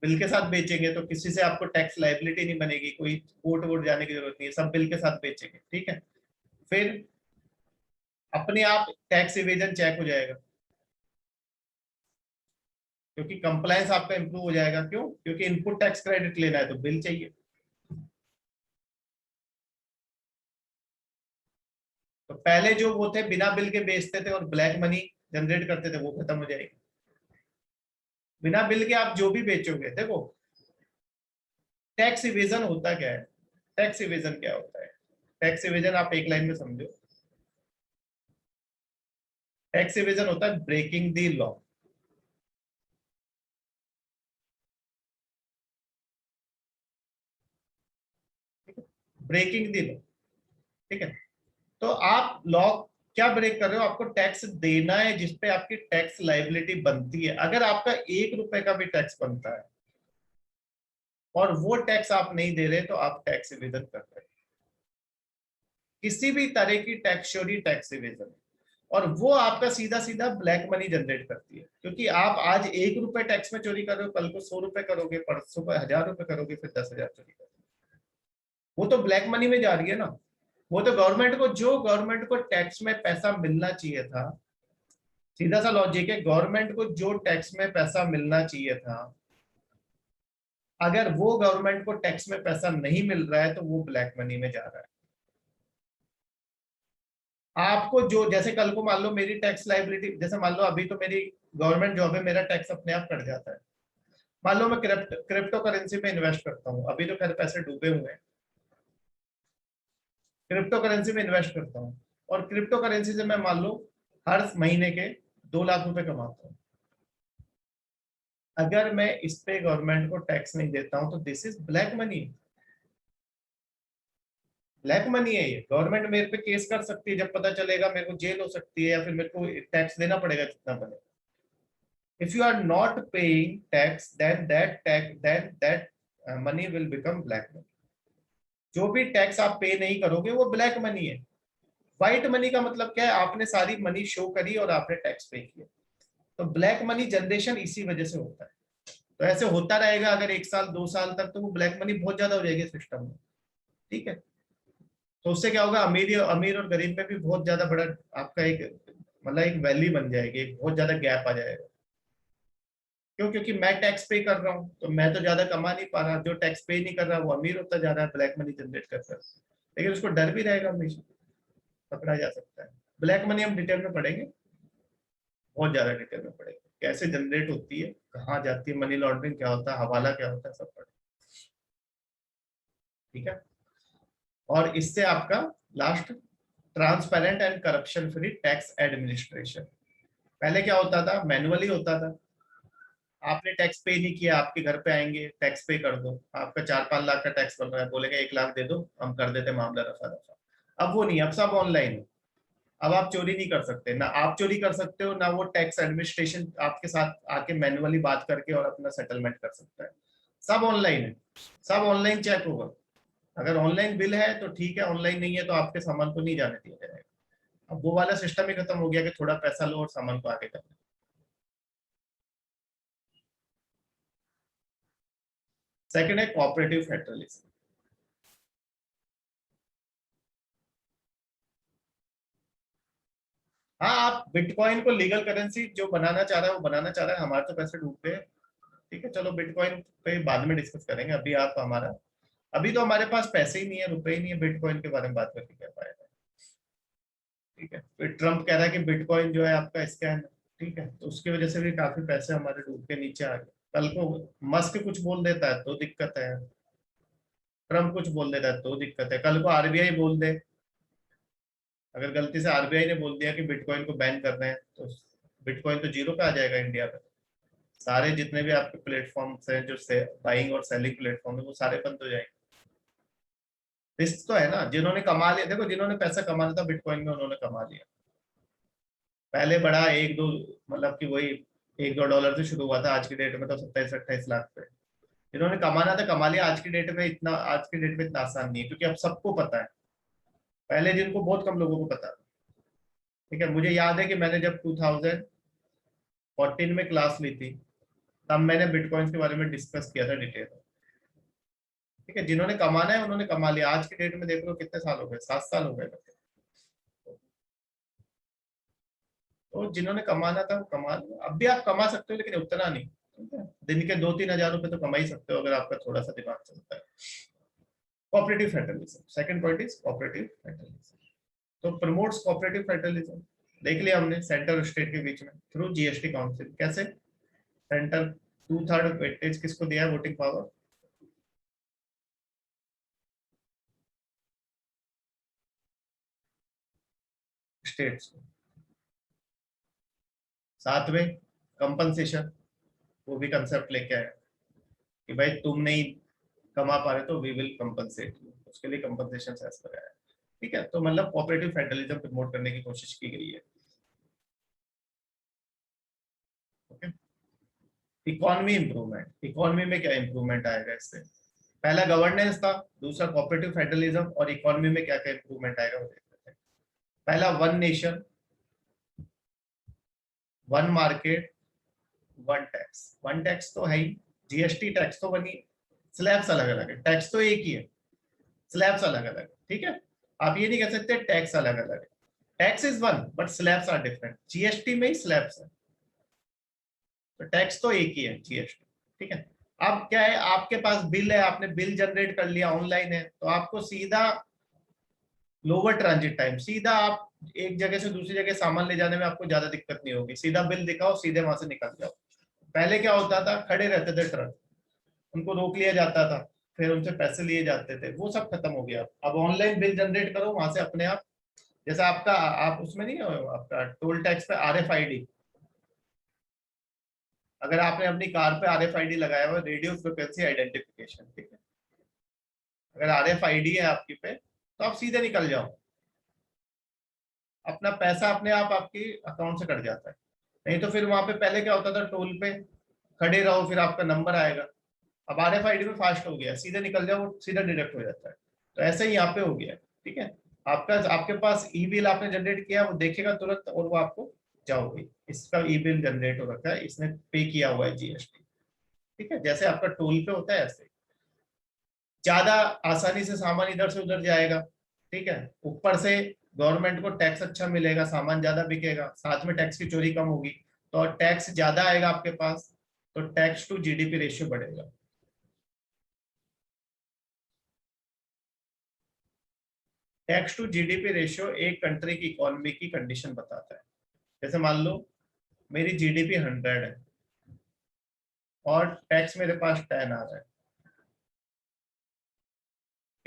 बिल के साथ बेचेंगे तो किसी से आपको टैक्स लाइबिलिटी नहीं बनेगी, कोई कोर्ट वोट जाने की जरूरत नहीं है, सब बिल के साथ बेचेंगे। ठीक है, फिर अपने आप टैक्स इवेजन चेक हो जाएगा, क्योंकि कंप्लायंस आपका इंप्रूव हो जाएगा। क्यों, क्योंकि इनपुट टैक्स क्रेडिट लेना है तो बिल चाहिए। तो पहले जो वो थे बिना बिल के बेचते थे और ब्लैक मनी जनरेट करते थे, वो खत्म हो जाएगी। बिना बिल के आप जो भी बेचोगे, देखो टैक्स इवेजन होता क्या है, टैक्स इवेजन क्या होता है, टैक्स इवेजन आप एक लाइन में समझो। टैक्स इवेजन होता है breaking the law. Breaking the law. ठीक है, तो आप लॉ क्या ब्रेक कर रहे हो, आपको टैक्स देना है जिसपे आपकी टैक्स लाइबिलिटी बनती है। अगर आपका 1 रुपए का भी टैक्स बनता है और वो टैक्स आप नहीं दे रहे तो आप टैक्स इवेजन कर रहे हैं। किसी भी तरह की टैक्स चोरी टैक्स इवेजन, और वो आपका सीधा सीधा ब्लैक मनी जनरेट करती है। क्योंकि आप आज 1 रुपए टैक्स में चोरी कर रहे हो, कल को 100 रुपए करोगे, परसों को 1000 रुपए करोगे, फिर 10,000 चोरी करोगे, वो तो ब्लैक मनी में जा रही है ना। वो तो गवर्नमेंट को, जो गवर्नमेंट को टैक्स में पैसा मिलना चाहिए था, सीधा सा लॉजिक है, गवर्नमेंट को जो टैक्स में पैसा मिलना चाहिए था, अगर वो गवर्नमेंट को टैक्स में पैसा नहीं मिल रहा है तो वो ब्लैक मनी में जा रहा है। आपको जो, जैसे कल को मान लो मेरी टैक्स लाइबिलिटी, जैसे मान लो अभी तो मेरी गवर्नमेंट जॉब है, मेरा टैक्स अपने आप कट जाता है। मान लो मैं क्रिप्टो करेंसी में इन्वेस्ट करता हूँ, अभी तो खैर पैसे डूबे हुए हैं, क्रिप्टो करेंसी में इन्वेस्ट करता हूँ, और क्रिप्टो करेंसी से मैं मान लो हर महीने के 2 लाख रुपए कमाता हूँ। अगर मैं इस पे गवर्नमेंट को टैक्स नहीं देता हूं तो this is black money. Black money है ये, गवर्नमेंट मेरे पे केस कर सकती है, जब पता चलेगा मेरे को जेल हो सकती है, या फिर मेरे को टैक्स देना पड़ेगा जितना बने। If you are not paying tax, then that money will become black money. जो भी टैक्स आप पे नहीं करोगे वो ब्लैक मनी है। व्हाइट मनी का मतलब क्या है, आपने सारी मनी शो करी और आपने टैक्स पे किया। तो ब्लैक मनी जनरेशन इसी वजह से होता है। तो ऐसे होता रहेगा अगर 1 साल 2 साल तक, तो वो ब्लैक मनी बहुत ज्यादा हो जाएगी सिस्टम में। ठीक है, तो उससे क्या होगा, अमीर और गरीब में भी बहुत ज्यादा बड़ा आपका एक मतलब एक वैली बन जाएगी, एक बहुत ज्यादा गैप आ जाएगा। क्यों? क्योंकि मैं टैक्स पे कर रहा हूँ तो मैं तो ज्यादा कमा नहीं पा रहा, जो टैक्स पे नहीं कर रहा वो अमीर होता जा रहा है, ब्लैक मनी जनरेट कर रहा है। लेकिन उसको डर भी रहेगा, हमेशा पकड़ा जा सकता है। ब्लैक मनी हम डिटेल में पढ़ेंगे, बहुत ज्यादा डिटेल में पढ़ेंगे, कैसे जनरेट होती है, कहाँ जाती है, मनी लॉन्ड्रिंग क्या होता है, हवाला क्या होता है, सब पढ़ेंगे। ठीक है, और इससे आपका last, transparent and corruption free tax administration. पहले क्या होता था, मैनुअली होता था। आपने टैक्स पे नहीं किया, आपके घर पे आएंगे टैक्स पे कर दो, आपका 4-5 लाख का टैक्स बन रहा है, बोलेगा 1 लाख दे दो, हम कर देते मामला रफा दफा। अब वो नहीं, अब सब ऑनलाइन है। अब आप चोरी नहीं कर सकते, ना आप चोरी कर सकते हो, ना वो टैक्स एडमिनिस्ट्रेशन आपके साथ आके मैनुअली बात करके और अपना सेटलमेंट कर सकता है। सब ऑनलाइन है, सब ऑनलाइन चेक होगा। अगर ऑनलाइन बिल है तो ठीक है, ऑनलाइन नहीं है तो आपके सामान को नहीं जाने दिया जाएगा। अब वो वाला सिस्टम ही खत्म हो गया कि थोड़ा पैसा लो और सामान को आगे कर। सेकंड है कोऑपरेटिव फेडरलिज्म। हाँ, आप बिटकॉइन को लीगल करेंसी जो बनाना चाह रहा है वो बनाना चाह रहा है, हमारे तो पैसे डूब गए। ठीक है, चलो बिटकॉइन पे बाद में डिस्कस करेंगे। अभी आप हमारा, अभी तो हमारे पास पैसे ही नहीं है, रुपए ही नहीं है, बिटकॉइन के बारे में बात करके क्या फायदा। ठीक है, फिर ट्रम्प कह रहा है कि बिटकॉइन जो है आपका स्कैम है। ठीक है, तो उसकी वजह से भी काफी पैसे हमारे डूब के नीचे आ गए। कल को मस्क कुछ बोल देता है तो दिक्कत है, ट्रम्प कुछ बोल देता है तो दिक्कत है, कल को आरबीआई बोल दे, अगर गलती से आरबीआई ने बोल दिया कि बिटकॉइन को बैन कर रहे हैं, तो बिटकॉइन तो जीरो पे आ जाएगा इंडिया में। सारे जितने भी आपके प्लेटफॉर्म्स हैं जो से बाइंग और सेलिंग प्लेटफॉर्म है वो सारे बंद हो जाएंगे। रिस्क तो है ना, जिन्होंने कमा लिया, देखो जिन्होंने पैसा कमाना था बिटकॉइन में उन्होंने कमा लिया। पहले बड़ा 1-2, मतलब कि वही $1-2 से शुरू हुआ था, आज की डेट में तो 27-28 लाख पे। जिन्होंने कमाना था कमा लिया। आज की डेट में इतना, आज की डेट में इतना आसान नहीं है, क्योंकि अब सबको पता है। पहले जिनको बहुत कम लोगों को पता था। ठीक है, मुझे याद है कि मैंने जब 2014 में क्लास ली थी, तब मैंने बिटकॉइन के बारे में डिस्कस किया था डिटेल में। ठीक है, जिन्होंने कमाना है उन्होंने कमा लिया। आज की डेट में देख लो कितने साल हो गए, 7 साल हो गए। तो जिन्होंने कमाना था वो कमा लिया। अब भी आप कमा सकते हो लेकिन उतना नहीं। ठीक है, दिन के 2-3 हजार रुपए तो कमा ही सकते हो अगर आपका थोड़ा सा दिमाग चलता है। Cooperative federalism, second point is cooperative federalism. तो प्रमोट्स कोऑपरेटिव फेडरलिज्म। देख लिया हमने, सेंटर और स्टेट के बीच में थ्रू जीएसटी काउंसिल। कैसे? सेंटर 2/3 वेटेज किसको दिया है, वोटिंग पावर? स्टेट्स को। साथ में कंपनसेशन, वो भी कंसेप्ट लेके आया कि भाई तुम नहीं कमा पा रहे तो वी विल कंपनसेट यू, उसके लिए कंपनसेशन सेस कराया। ठीक है, तो मतलब कोऑपरेटिव फेडरलिज्म प्रमोट करने की कोशिश की गई है। Okay, economy improvement. इकोनॉमी में क्या इंप्रूवमेंट आएगा इससे? पहला गवर्नेंस था, दूसरा कोऑपरेटिव फेडरलिज्म, और इकोनॉमी में क्या क्या इंप्रूवमेंट आएगा वो देख लेते हैं। पहला, one nation one market one tax. One tax तो है ही, जीएसटी टैक्स तो बनी, स्लैब्स अलग अलग है, टैक्स तो एक ही है, स्लैब्स अलग अलग है। ठीक है, आप ये नहीं कह सकते टैक्स अलग अलग है। Tax is one but slabs are different. GST में ही स्लैब्स है, तो टैक्स तो एक ही है, जीएसटी। ठीक है, अब क्या है, आपके पास बिल है, आपने बिल जनरेट कर लिया, ऑनलाइन है, तो आपको सीधा लोअर ट्रांजिट टाइम, सीधा आप एक जगह से दूसरी जगह सामान ले जाने में आपको ज्यादा दिक्कत नहीं होगी। सीधा बिल दिखाओ, सीधे वहां से निकल जाओ। पहले क्या होता था, खड़े रहते थे ट्रक, उनको रोक लिया जाता था, फिर उनसे पैसे लिए जाते थे, वो सब खत्म हो गया। अब ऑनलाइन बिल जनरेट करो, वहां से अपने आप, जैसा आपका, आप उसमें नहीं हो, आपका टोल टैक्स पे आरएफआईडी, अगर आपने अपनी कार पे आरएफआईडी लगाया हुआ, रेडियो फ्रिक्वेंसी आइडेंटिफिकेशन, ठीक है, अगर आरएफआईडी है आपकी पे तो आप सीधे निकल जाओ, अपना पैसा अपने आप आपकी अकाउंट से कट जाता है। नहीं तो फिर वहां पे पहले क्या होता था, टोल पे खड़े रहो फिर आपका नंबर आएगा। अब RFID में फास्ट हो गया, सीधे निकल जाओ सीधा डिडक्ट हो जाता है। तो ऐसा ही यहाँ पे हो गया। ठीक है, आपका आपके पास ई बिल आपने जनरेट किया, वो देखेगा तुरंत और वो आपको जाओगे, इसका ई बिल जनरेट हो रखा है, इसने पे किया हुआ है GST। ठीक है, जैसे आपका टोल पे होता है ऐसे ज्यादा आसानी से सामान इधर से उधर जाएगा। ठीक है, ऊपर से गवर्नमेंट को टैक्स अच्छा मिलेगा, सामान ज्यादा बिकेगा, साथ में टैक्स की चोरी कम होगी, तो टैक्स ज्यादा आएगा आपके पास, तो टैक्स टू GDP रेशियो बढ़ेगा। टैक्स टू GDP रेशियो एक कंट्री की इकोनॉमी की कंडीशन बताता है। जैसे मान लो मेरी GDP 100 है और टैक्स मेरे पास 10 आ रहा है।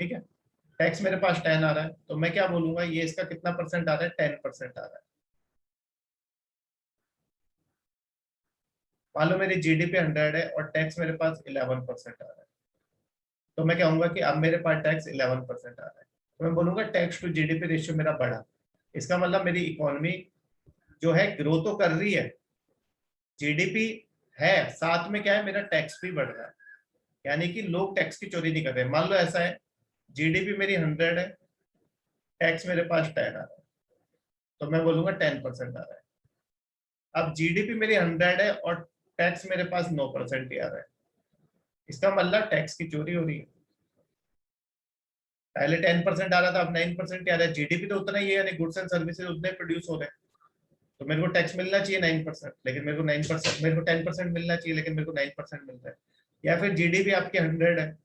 ठीक है, टैक्स मेरे पास 10 आ रहा है, तो मैं क्या बोलूंगा, ये इसका कितना परसेंट आ रहा है, 10% आ रहा है। मान लो मेरी GDP 100 है और टैक्स मेरे पास 11% आ रहा है, तो मैं कहूंगा कि अब मेरे पास टैक्स 11% आ रहा है, तो मैं बोलूंगा टैक्स टू GDP रेशियो मेरा बढ़ा। इसका मतलब मेरी इकोनॉमी जो है ग्रो तो कर रही है, GDP है, साथ में क्या है, मेरा टैक्स भी बढ़ रहा है, यानी कि लोग टैक्स की चोरी नहीं कर रहे। मान लो ऐसा है, GDP मेरी 100 है, टैक्स मेरे पास 10 आ रहा है, तो मैं बोलूंगा 10% आ रहा है। अब GDP मेरी 100 है और टैक्स मेरे पास 9% ही आ रहा है, इसका मतलब टैक्स की चोरी हो रही है। पहले 10% आ रहा था, अब 9% आ रहा है, GDP तो उतना ही है, यानी गुड्स एंड सर्विसेज उतने प्रोड्यूस हो रहे हैं, तो मेरे को टैक्स मिलना चाहिए 9%, लेकिन मेरे को 9%, मेरे को 10% मिलना चाहिए लेकिन मेरे को 9% मिल रहा है। या फिर GDP आपकी 100 है,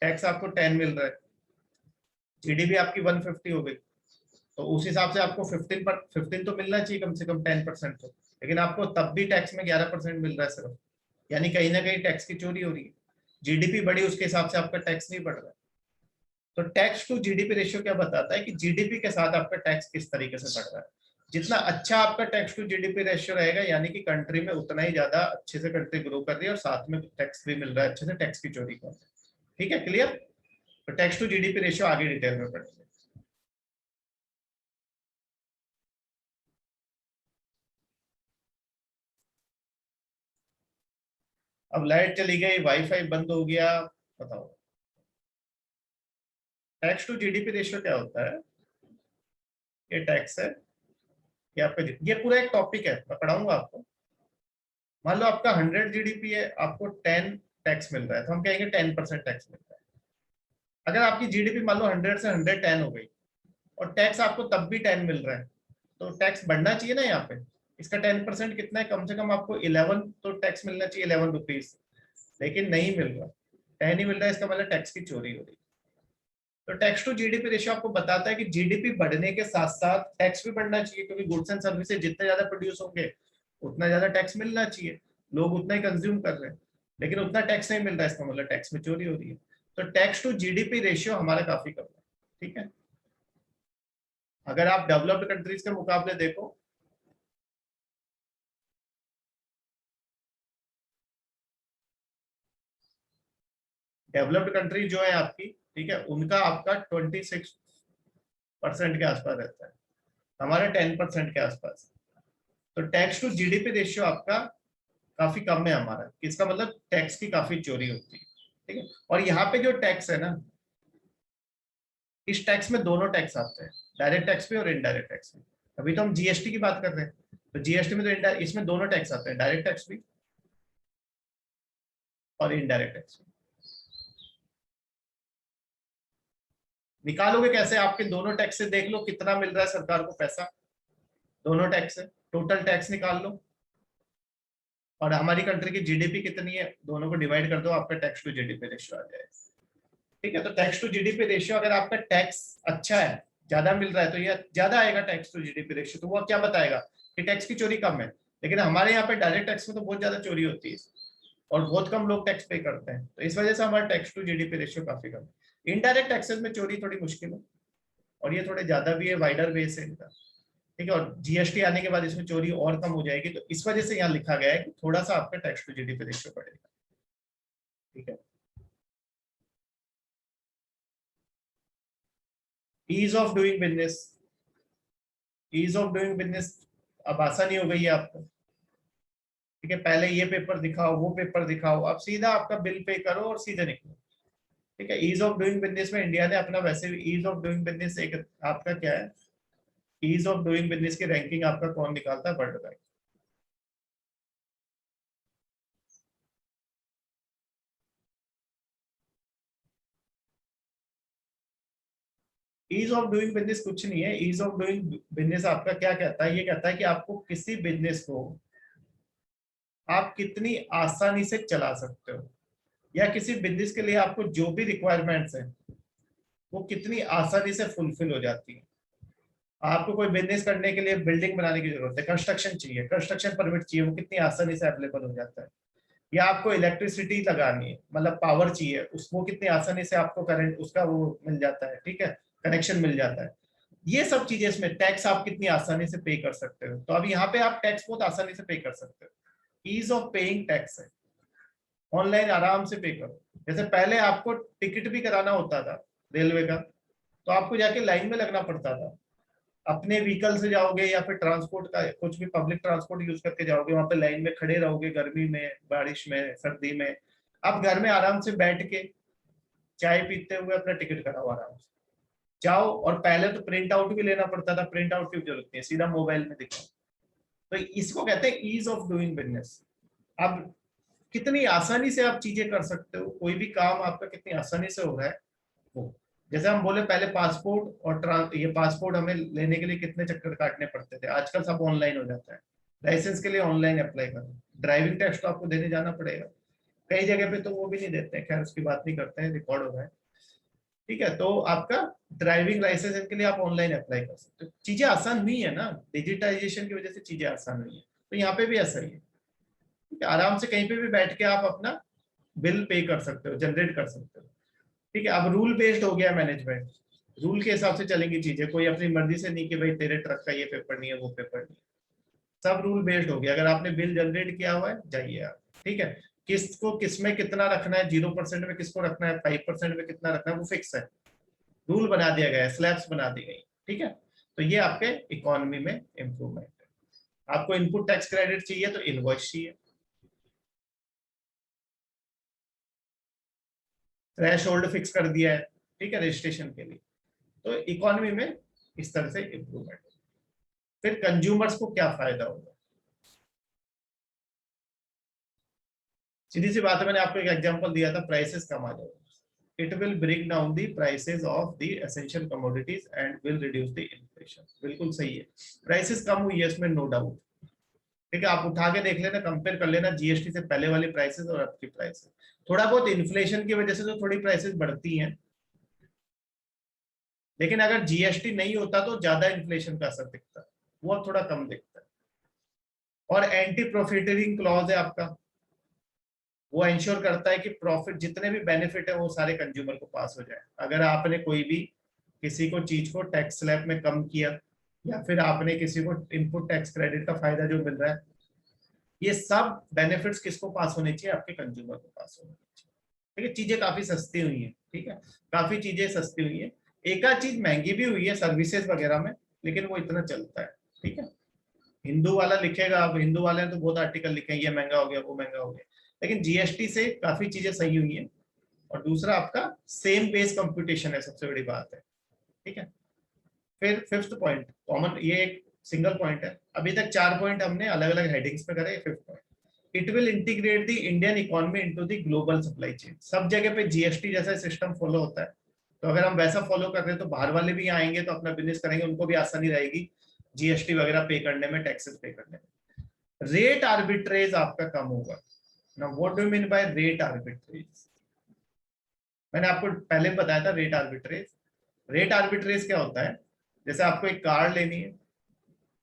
टैक्स आपको 10 मिल रहा है, GDP आपकी 150 हो गई, तो उस हिसाब से आपको 15 तो मिलना चाहिए कम से कम, 10% तो, लेकिन आपको तब भी टैक्स में 11% मिल रहा है सिर्फ, यानी कहीं ना कहीं टैक्स की चोरी हो रही है। GDP बढ़ी उसके हिसाब से आपका टैक्स नहीं बढ़ रहा है। तो टैक्स टू GDP रेशियो क्या बताता है कि GDP के साथ आपका टैक्स किस तरीके से बढ़ रहा है। जितना अच्छा आपका टैक्स टू GDP रेशियो रहेगा, यानी कि कंट्री में उतना ही ज्यादा अच्छे से कंट्री ग्रो कर रही है और साथ में टैक्स भी मिल रहा है अच्छे से, टैक्स की चोरी कर। ठीक है, क्लियर। तो टैक्स टू GDP रेशियो आगे डिटेल में पढ़ेंगे। अब लाइट चली गई, वाईफाई बंद हो गया, बताओ टैक्स टू GDP रेशियो क्या होता है। ये टैक्स है, ये आपका ये पूरा एक टॉपिक है, मैं पढ़ाऊंगा आपको। मान लो आपका 100 GDP है, आपको 10 टैक्स मिल रहा है, तो हम कहेंगे 10% टैक्स मिल रहा है। अगर आपकी GDP मान लो 100 से 110 हो गई और टैक्स आपको तब भी 10 मिल रहा है, तो टैक्स बढ़ना चाहिए ना यहाँ पे। इसका 10% कितना है, कम से कम आपको 11 तो टैक्स मिलना चाहिए, 11 रुपीज, लेकिन नहीं मिल रहा, 10 ही मिल रहा है, इसका मतलब टैक्स की चोरी हो रही है। तो टैक्स टू GDP रेशियो आपको बताता है कि GDP बढ़ने के साथ साथ टैक्स भी बढ़ना चाहिए, क्योंकि गुड्स एंड सर्विसेज जितने ज्यादा प्रोड्यूस होंगे उतना ज्यादा टैक्स मिलना चाहिए, लोग उतना ही कंज्यूम कर रहे हैं, लेकिन उतना टैक्स नहीं मिल रहा है, इसका मतलब टैक्स में चोरी हो रही है। तो टैक्स टू GDP रेशियो हमारा काफी कम है। ठीक है, अगर आप डेवलप्ड कंट्रीज के मुकाबले देखो, डेवलप्ड कंट्री जो है आपकी, ठीक है, उनका आपका 26% के आसपास रहता है, हमारा 10% के आसपास। तो टैक्स टू GDP रेशियो आपका काफी कम है हमारा, इसका मतलब टैक्स की काफी चोरी होती है। ठीक है, और यहाँ पे जो टैक्स है ना, इस टैक्स में दोनों टैक्स आते हैं, डायरेक्ट टैक्स भी और इनडायरेक्ट टैक्स भी। अभी तो हम GST की बात कर रहे हैं, तो GST में तो इसमें दोनों टैक्स आते हैं, डायरेक्ट टैक्स भी और इनडायरेक्ट टैक्स भी। निकालोगे कैसे, आपके दोनों टैक्स से देख लो कितना मिल रहा है सरकार को पैसा, दोनों टैक्स से टोटल टैक्स निकाल लो, और हमारी कंट्री की GDP कितनी है, दोनों को डिवाइड कर दो, आपका टैक्स टू GDP रेशियो आ जाएगा। ठीक है, तो टैक्स टू GDP रेशियो, अगर आपका टैक्स अच्छा है, ज्यादा मिल रहा है, तो ये ज्यादा आएगा टैक्स टू GDP रेशियो, तो वो क्या बताएगा कि टैक्स की चोरी कम है। लेकिन हमारे यहाँ पे डायरेक्ट टैक्स में तो बहुत ज्यादा चोरी होती है और बहुत कम लोग टैक्स पे करते हैं, तो इस वजह से हमारा टैक्स टू GDP रेशियो काफी कम है। इनडायरेक्ट टैक्सेस में चोरी थोड़ी मुश्किल है, और ये थोड़े ज्यादा भी है, वाइडर बेस है इनका। ठीक है, और GST आने के बाद इसमें चोरी और कम हो जाएगी, तो इस वजह से यहाँ लिखा गया है कि थोड़ा सा आपका टैक्स टू GDP रेशियो बढ़ेगा। ठीक है, ease of doing business, ease of doing business अब आसानी हो गई है आपको, ठीक है। पहले ये पेपर दिखाओ, वो पेपर दिखाओ, अब सीधा आपका बिल पे करो और सीधे निकलो, ठीक है। ईज ऑफ डूइंग बिजनेस में इंडिया ने अपना, वैसे भी ईज ऑफ डूइंग बिजनेस एक आपका क्या है, ईज ऑफ डूइंग बिजनेस की रैंकिंग आपका कौन निकालता है, World Bank. Ease of doing business कुछ नहीं है। ईज ऑफ डूइंग बिजनेस आपका क्या कहता है, ये कहता है कि आपको किसी बिजनेस को आप कितनी आसानी से चला सकते हो, या किसी बिजनेस के लिए आपको जो भी रिक्वायरमेंट्स है वो कितनी आसानी से फुलफिल हो जाती है। आपको कोई बिजनेस करने के लिए बिल्डिंग बनाने की जरूरत है, कंस्ट्रक्शन चाहिए, कंस्ट्रक्शन परमिट चाहिए, वो कितनी आसानी से अवेलेबल हो जाता है। या आपको इलेक्ट्रिसिटी लगानी है, मतलब पावर चाहिए, उसको कितनी आसानी से आपको करंट उसका वो मिल जाता है, ठीक है, कनेक्शन मिल जाता है। ये सब चीजें, इसमें टैक्स आप कितनी आसानी से पे कर सकते हो, तो अब यहाँ पे आप टैक्स बहुत आसानी से पे कर सकते हो। ईज ऑफ पेइंग टैक्स है, ऑनलाइन आराम से पे करो। जैसे पहले आपको टिकट भी कराना होता था रेलवे का, तो आपको जाके लाइन में लगना पड़ता था। अपने व्हीकल से जाओगे या फिर ट्रांसपोर्ट का कुछ भी पब्लिक ट्रांसपोर्ट यूज करके जाओगे, वहां पे लाइन में खड़े रहोगे, गर्मी में, बारिश में, सर्दी में। अब घर में आराम से बैठ के चाय पीते हुए अपना टिकट कराओ आराम से, जाओ। और पहले तो प्रिंट आउट भी लेना पड़ता था, प्रिंट आउट की जरूरत नहीं है, सीधा मोबाइल में दिखाओ। तो इसको कहते हैं ईज ऑफ डूइंग बिजनेस। अब कितनी आसानी से आप चीजें कर सकते हो, कोई भी काम आपका कितनी आसानी से हो रहा है वो। जैसे हम बोले पहले पासपोर्ट और ये पासपोर्ट हमें लेने के लिए कितने चक्कर काटने पड़ते थे, आजकल सब ऑनलाइन हो जाता है। लाइसेंस के लिए ऑनलाइन अप्लाई करो, ड्राइविंग टेस्ट तो आपको देने जाना पड़ेगा, कई जगह पे तो वो भी नहीं देते हैं, खैर उसकी बात नहीं करते हैं, रिकॉर्ड हो रहा है, ठीक है। तो आपका ड्राइविंग लाइसेंस के लिए आप ऑनलाइन अप्लाई कर सकते हो। चीजें आसान हुई है ना, डिजिटाइजेशन की वजह से चीजें आसान हुई है। तो यहाँ पे भी ऐसा ही है, ठीक है? आराम से कहीं पे भी बैठ के आप अपना बिल पे कर सकते हो, जनरेट कर सकते हो, ठीक है। अब रूल बेस्ड हो गया मैनेजमेंट, रूल के हिसाब से चलेंगी चीजें, कोई अपनी मर्जी से नहीं कि भाई तेरे ट्रक का ये पेपर नहीं है, वो पेपर नहीं है, सब रूल बेस्ड हो गया। अगर आपने बिल जनरेट किया हुआ है, जाइए आप, ठीक है। किसको किस में कितना रखना है, 0% में किसको रखना है, 5% में कितना रखना है, वो फिक्स है, रूल बना दिया गया है, स्लैब्स बना दी गई, ठीक है। तो ये आपके इकोनॉमी में इंप्रूवमेंट है। आपको इनपुट टैक्स क्रेडिट चाहिए तो इनवॉइस चाहिए, थ्रेश होल्ड फिक्स कर दिया है, ठीक है, रजिस्ट्रेशन के लिए। तो इकोनॉमी में इस तरह से इंप्रूवमेंट। फिर कंज्यूमर्स को क्या फायदा होगा, सीधी सी बात है, मैंने आपको एक एग्जांपल दिया था, प्राइसेस कम आ जाएगा, it will bring down the prices of the essential commodities and will reduce the inflation. बिल्कुल सही है, प्राइसेस कम हुई है, इसमें नो डाउट, ठीक है। आप उठा के देख लेना, कंपेयर कर लेना जीएसटी से पहले वाली प्राइसेस और अब की प्राइसेस। थोड़ा बहुत इन्फ्लेशन की वजह से तो थोड़ी प्राइसेस बढ़ती हैं, लेकिन अगर जीएसटी नहीं होता तो ज्यादा इन्फ्लेशन का असर दिखता है, वो अब थोड़ा कम दिखता है। और एंटी प्रॉफिटिंग क्लॉज है आपका, वो इंश्योर करता है कि प्रॉफिट जितने भी बेनिफिट है वो सारे कंज्यूमर को पास हो जाए। अगर आपने कोई भी किसी को चीज को टैक्स स्लैब में कम किया, या फिर आपने किसी को इनपुट टैक्स क्रेडिट का फायदा जो मिल रहा है, ये सब बेनिफिट्स किसको पास होने चाहिए, आपके कंज्यूमर को पास होने चाहिए, ठीक है। चीजें काफी सस्ती हुई है, ठीक है, काफी चीजें सस्ती हुई है। एक आध चीज महंगी भी हुई है सर्विसेज वगैरह में, लेकिन वो इतना चलता है, ठीक है। हिंदू वाला लिखेगा, अब हिंदू वाले ने तो बहुत आर्टिकल लिखे हैं, ये महंगा हो गया, वो महंगा हो गया, लेकिन जीएसटी से काफी चीजें सही हुई हैं। और दूसरा आपका सेम बेस कंप्यूटेशन है, सबसे बड़ी बात है, ठीक है। फिर फिफ्थ पॉइंट कॉमन, ये एक सिंगल पॉइंट है, अभी तक 4 पॉइंट हमने अलग अलग हेडिंग्स पे करे, fifth point, it will integrate the Indian economy into the global supply chain. सब जगह पे जीएसटी जैसा सिस्टम फॉलो होता है, तो अगर हम वैसा फॉलो कर रहे हैं तो बाहर वाले भी आएंगे तो अपना बिजनेस करेंगे, उनको भी आसानी रहेगी जीएसटी वगैरह पे करने में, टैक्सेस पे करने में। रेट आर्बिट्रेज आपका कम होगा ना। What do mean by rate arbitrage, मैंने आपको पहले बताया था रेट आर्बिट्रेज। रेट आर्बिट्रेज क्या होता है, जैसे आपको एक कार लेनी है,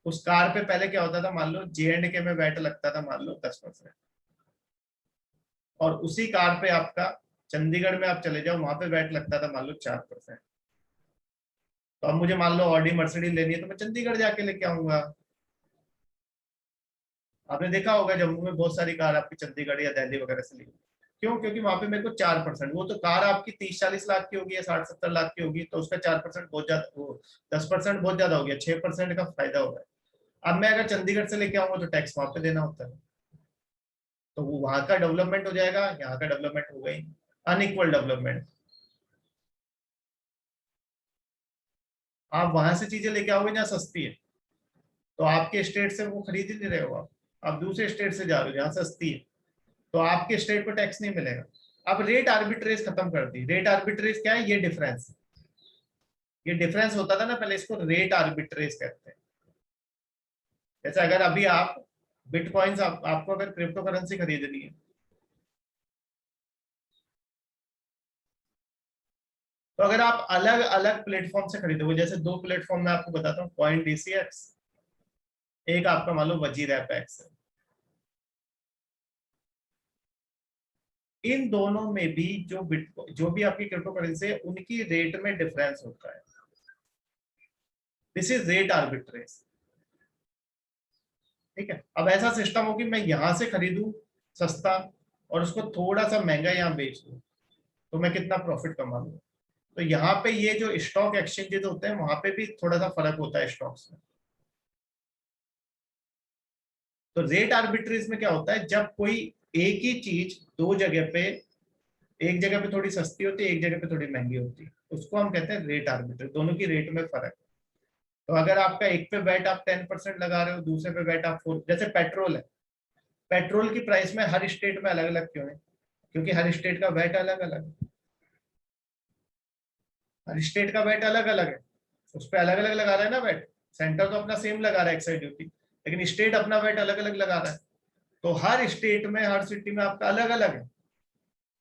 उस कार पे पहले क्या होता था, मान लो J&K में वैट लगता था, मान लो 10%, और उसी कार पे आपका चंडीगढ़ में आप चले जाओ, वहां पे वैट लगता था मान लो 4%। तो अब मुझे मान लो ऑडी मर्सिडीज लेनी है, तो मैं चंडीगढ़ जाके लेके आऊंगा। आपने देखा होगा जम्मू में बहुत सारी कार आपकी चंडीगढ़ या दिल्ली वगैरह से ली, क्यों? क्योंकि वहां पे मेरे को 4%, वो तो कार आपकी 30-40 लाख की होगी या 60-70 लाख की होगी, तो उसका 4% बहुत ज्यादा, वो 10% बहुत ज्यादा हो गया, 6% का फायदा हो रहा है। अब मैं अगर चंडीगढ़ से लेके आऊंगा तो टैक्स वहां पे देना होता है, तो वो वहां का डेवलपमेंट हो जाएगा, यहाँ का डेवलपमेंट होगा ही, अनइक्वल डेवलपमेंट। आप वहां से चीजें लेके आओगे जहाँ सस्ती है, तो आपके स्टेट से वो खरीद ही नहीं रहे हो आप दूसरे स्टेट से जा रहे हो जहाँ सस्ती है, तो आपके स्टेट को टैक्स नहीं मिलेगा। अब रेट आर्बिट्रेज खत्म कर दी। रेट आर्बिट्रेज क्या है? ये डिफरेंस होता था ना पहले, इसको रेट आर्बिट्रेज कहते हैं। जैसे अगर अभी आप बिटकॉइंस आपको अगर क्रिप्टो करेंसी खरीदनी है, तो अगर आप अलग अलग प्लेटफॉर्म से खरीदोगे, जैसे दो प्लेटफॉर्म मैं आपको बताता हूँ, कॉइन डीसीएक्स, एक आपका मान लो वजीर ऐप एक्स है। इन दोनों में भी जो भी आपकी क्रिप्टो करेंसी है उनकी रेट में डिफरेंस होता है। This is rate arbitrage. ठीक है, अब ऐसा सिस्टम हो कि मैं यहां से खरीदूं सस्ता और उसको थोड़ा सा महंगा यहाँ बेच दूं, तो मैं कितना प्रॉफिट कमा लूं। तो यहाँ पे ये जो स्टॉक एक्सचेंजेस होते हैं वहां पे भी थोड़ा सा फर्क होता है स्टॉक्स में। तो रेट आर्बिट्रेज में क्या होता है, जब कोई एक ही चीज दो जगह पे, एक जगह पे थोड़ी सस्ती होती है, एक जगह पे थोड़ी महंगी होती है, उसको हम कहते हैं रेट आर्बिट्रेज। दोनों की रेट में फर्क है। तो अगर आपका एक पे वैट आप 10% लगा रहे हो, दूसरे पे वैट आप 4, जैसे पेट्रोल है, पेट्रोल की प्राइस में हर स्टेट में अलग अलग क्यों है? क्योंकि हर स्टेट का वैट अलग अलग है। हर स्टेट का वैट अलग अलग है, उस पर अलग अलग लगा रहा है ना वैट। सेंटर तो अपना सेम लगा रहा है एक्साइज ड्यूटी, लेकिन स्टेट अपना वैट अलग अलग लगा रहा है। तो हर स्टेट में हर सिटी में आपका अलग अलग है।